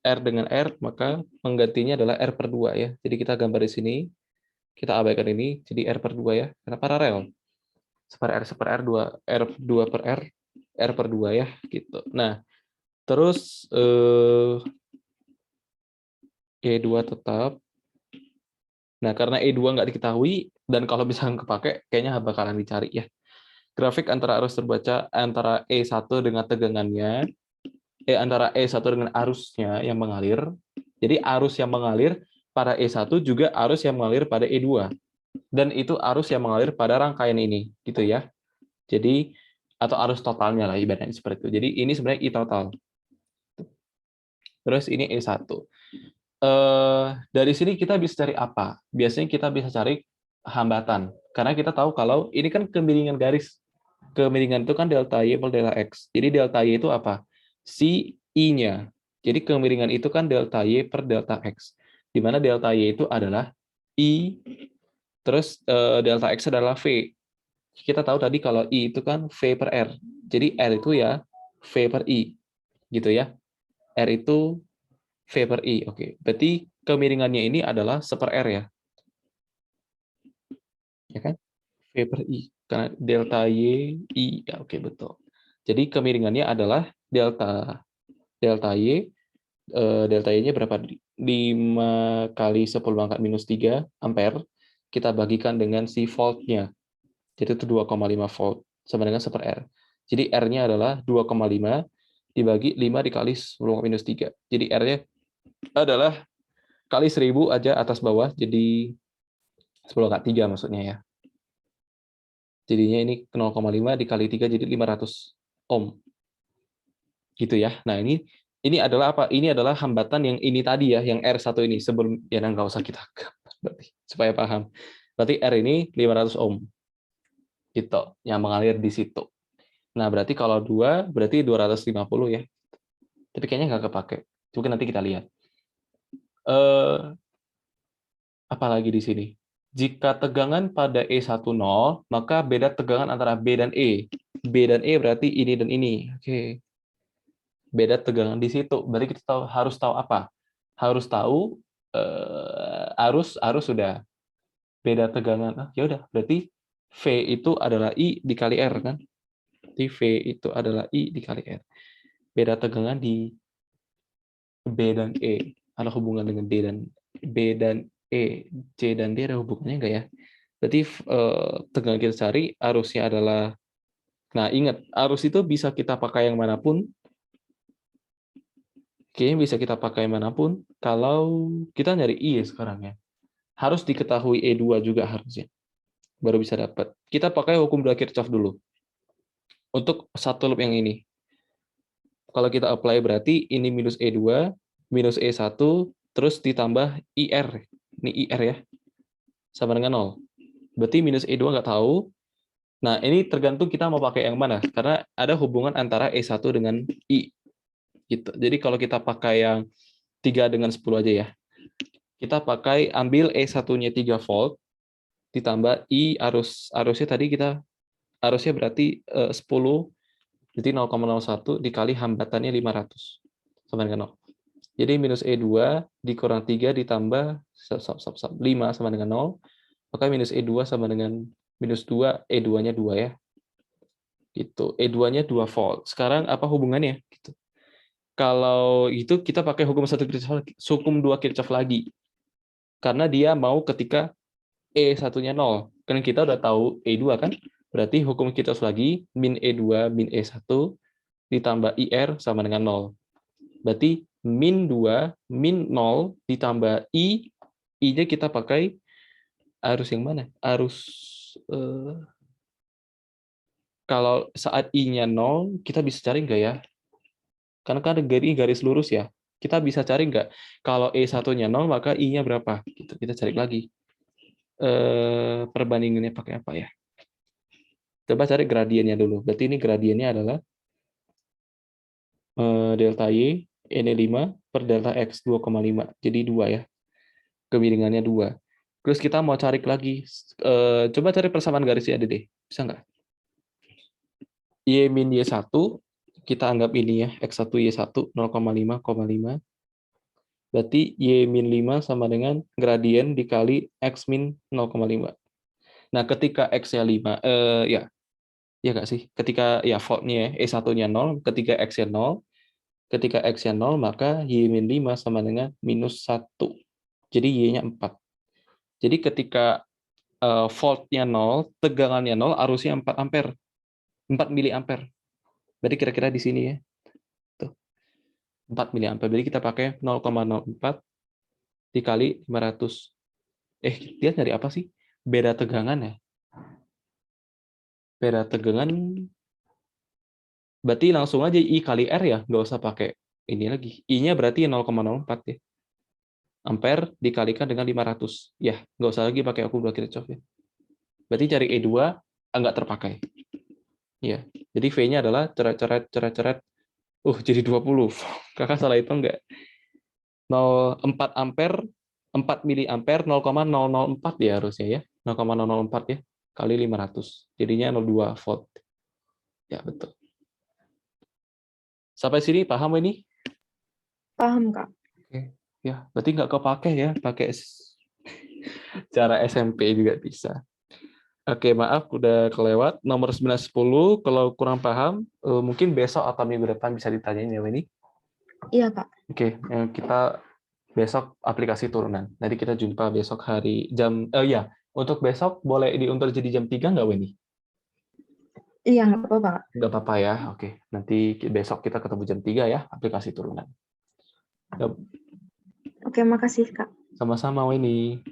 R dengan R, maka penggantinya adalah R per 2 ya. Jadi kita gambar di sini, kita abaikan ini, jadi R per 2 ya, karena paralel. Per R, 2 per R per 2 ya, gitu. Nah, terus E2 tetap. Nah, karena E2 nggak diketahui, dan kalau misalnya kepake, kayaknya bakalan dicari ya. Grafik antara arus terbaca antara E1 dengan tegangannya, antara E1 dengan arusnya yang mengalir. Jadi arus yang mengalir pada E1 juga arus yang mengalir pada E2. Dan itu arus yang mengalir pada rangkaian ini, gitu ya. Jadi, atau arus totalnya lah, ibaratnya seperti itu. Jadi ini sebenarnya I total. Terus ini E1. Dari sini kita bisa cari apa? Biasanya kita bisa cari hambatan. Karena kita tahu kalau ini kan kemiringan garis. Kemiringan itu kan delta Y per delta X. Jadi delta Y itu apa? Si I-nya. Jadi kemiringan itu kan delta Y per delta X. Di mana delta Y itu adalah I, terus delta X adalah V. Kita tahu tadi kalau I itu kan V per R. Jadi R itu ya V per I. Gitu ya. R itu V per I. Oke. Berarti kemiringannya ini adalah seper R ya. Ya kan? V per I. Karena delta Y, I. Ya, oke, betul. Jadi kemiringannya adalah delta Y. Delta Y-nya berapa? 5 kali 10 pangkat minus 3 ampere. Kita bagikan dengan si voltnya. Jadi itu 2,5 volt. Sama dengan seper R. Jadi R-nya adalah 2,5 dibagi 5 dikali 10 minus 3. Jadi R-nya adalah kali 1000 aja atas bawah. Jadi 10/3 maksudnya ya. Jadinya ini 0,5 dikali 3 jadi 500 ohm. Gitu ya. Nah, ini adalah apa? Ini adalah hambatan yang ini tadi ya, yang R1 ini sebelum ya nggak usah kita berarti supaya paham. Berarti R ini 500 ohm. Gitu, yang mengalir di situ. Nah, berarti kalau 2 berarti 250 ya. Tapi kayaknya nggak kepake. Mungkin nanti kita lihat. Apalagi di sini. Jika tegangan pada E1 0, maka beda tegangan antara B dan E. B dan E berarti ini dan ini. Oke. Beda tegangan di situ. Berarti kita harus tahu apa? Harus tahu arus sudah. Beda tegangan. Ya udah, berarti V itu adalah I dikali R kan? Berarti V itu adalah I dikali R. Beda tegangan di B dan E. Ada hubungan dengan B dan E. C dan D ada hubungannya enggak ya? Berarti tegangan kita cari arusnya adalah, nah ingat, arus itu bisa kita pakai yang manapun. Kayaknya bisa kita pakai manapun. Kalau kita nyari I ya sekarang ya. Harus diketahui E2 juga harusnya. Baru bisa dapat. Kita pakai hukum 2 Kirchhoff dulu. Untuk satu loop yang ini. Kalau kita apply berarti ini minus E2, minus E1, terus ditambah IR. Ini IR ya. Sama dengan 0. Berarti minus E2 nggak tahu. Nah, ini tergantung kita mau pakai yang mana. Karena ada hubungan antara E1 dengan I. Gitu. Jadi kalau kita pakai yang 3 dengan 10 aja ya. Kita pakai ambil E1-nya 3 volt, ditambah I arusnya tadi kita, arusnya berarti 10, berarti 0,01 dikali hambatannya 500. Sama dengan 0. Jadi minus E2 dikurang 3 ditambah 5 sama dengan 0. Maka minus E2 sama dengan minus 2, E2-nya 2 ya. Gitu. E2-nya 2 volt. Sekarang apa hubungannya? Gitu. Kalau itu kita pakai hukum 1 Kirchhoff, hukum 2 Kirchhoff lagi. Karena dia mau ketika E1-nya 0. Kan kita udah tahu E2 kan? Berarti hukum Kirchhoff lagi, min E2 min E1 ditambah IR sama dengan 0. Berarti min 2 min 0 ditambah I-nya kita pakai arus yang mana? Arus kalau saat I-nya 0, kita bisa cari nggak ya? Karena kan garis lurus ya. Kita bisa cari nggak? Kalau E1-nya 0, maka I-nya berapa? Gitu. Kita cari lagi. Perbandingannya pakai apa ya? Coba cari gradiennya dulu. Berarti ini gradiennya adalah delta Y, ini 5 per delta X 2,5. Jadi 2 ya. Kemiringannya 2. Terus kita mau cari lagi. Coba cari persamaan garisnya deh. Bisa nggak? Y min Y1, kita anggap ini ya, X1 Y1 0,5,5. Berarti Y min 5 sama dengan gradien dikali X min 0,5. Nah, ketika X-nya 5, ya nggak sih? Ketika ya voltnya E1-nya 0, ketika X-nya 0, ketika X-nya 0, maka Y min 5 sama dengan minus 1. Jadi Y-nya 4. Jadi ketika voltnya 0, tegangannya 0, arusnya 4 ampere. 4 miliampere. Berarti kira-kira di sini ya. Tuh. 4 miliampere. Jadi kita pakai 0,04 dikali 500. Dia dari apa sih? Beda tegangan ya? Beda tegangan. Berarti langsung aja I kali R ya. Nggak usah pakai ini lagi. I-nya berarti 0,04 ya. Ampere dikalikan dengan 500. Ya, nggak usah lagi pakai aku Kirchhoff ya. Berarti cari E2 nggak terpakai. Ya. Jadi V-nya adalah ceret-ceret. Jadi 20. Kakak salah hitung nggak? 0,4 ampere, 4 miliampere, 0,004 ya harusnya ya. 0,004 ya. Kali 500. Jadinya 0,2 volt. Ya, betul. Sampai sini paham ini? Paham, Kak. Oke. Ya, berarti nggak kepake ya. Pakai cara SMP juga bisa. Oke, maaf udah kelewat. Nomor 910, kalau kurang paham, mungkin besok atau minggu depan bisa ditanyain ya, ini. Iya, Kak. Oke, kita besok aplikasi turunan. Nanti kita jumpa besok hari jam, ya, untuk besok boleh diundur jadi jam 3 nggak, Weni? Iya, nggak apa-apa, Kak. Nggak apa-apa ya, oke. Nanti besok kita ketemu jam 3 ya, aplikasi turunan. Oke, makasih, Kak. Sama-sama, Weni.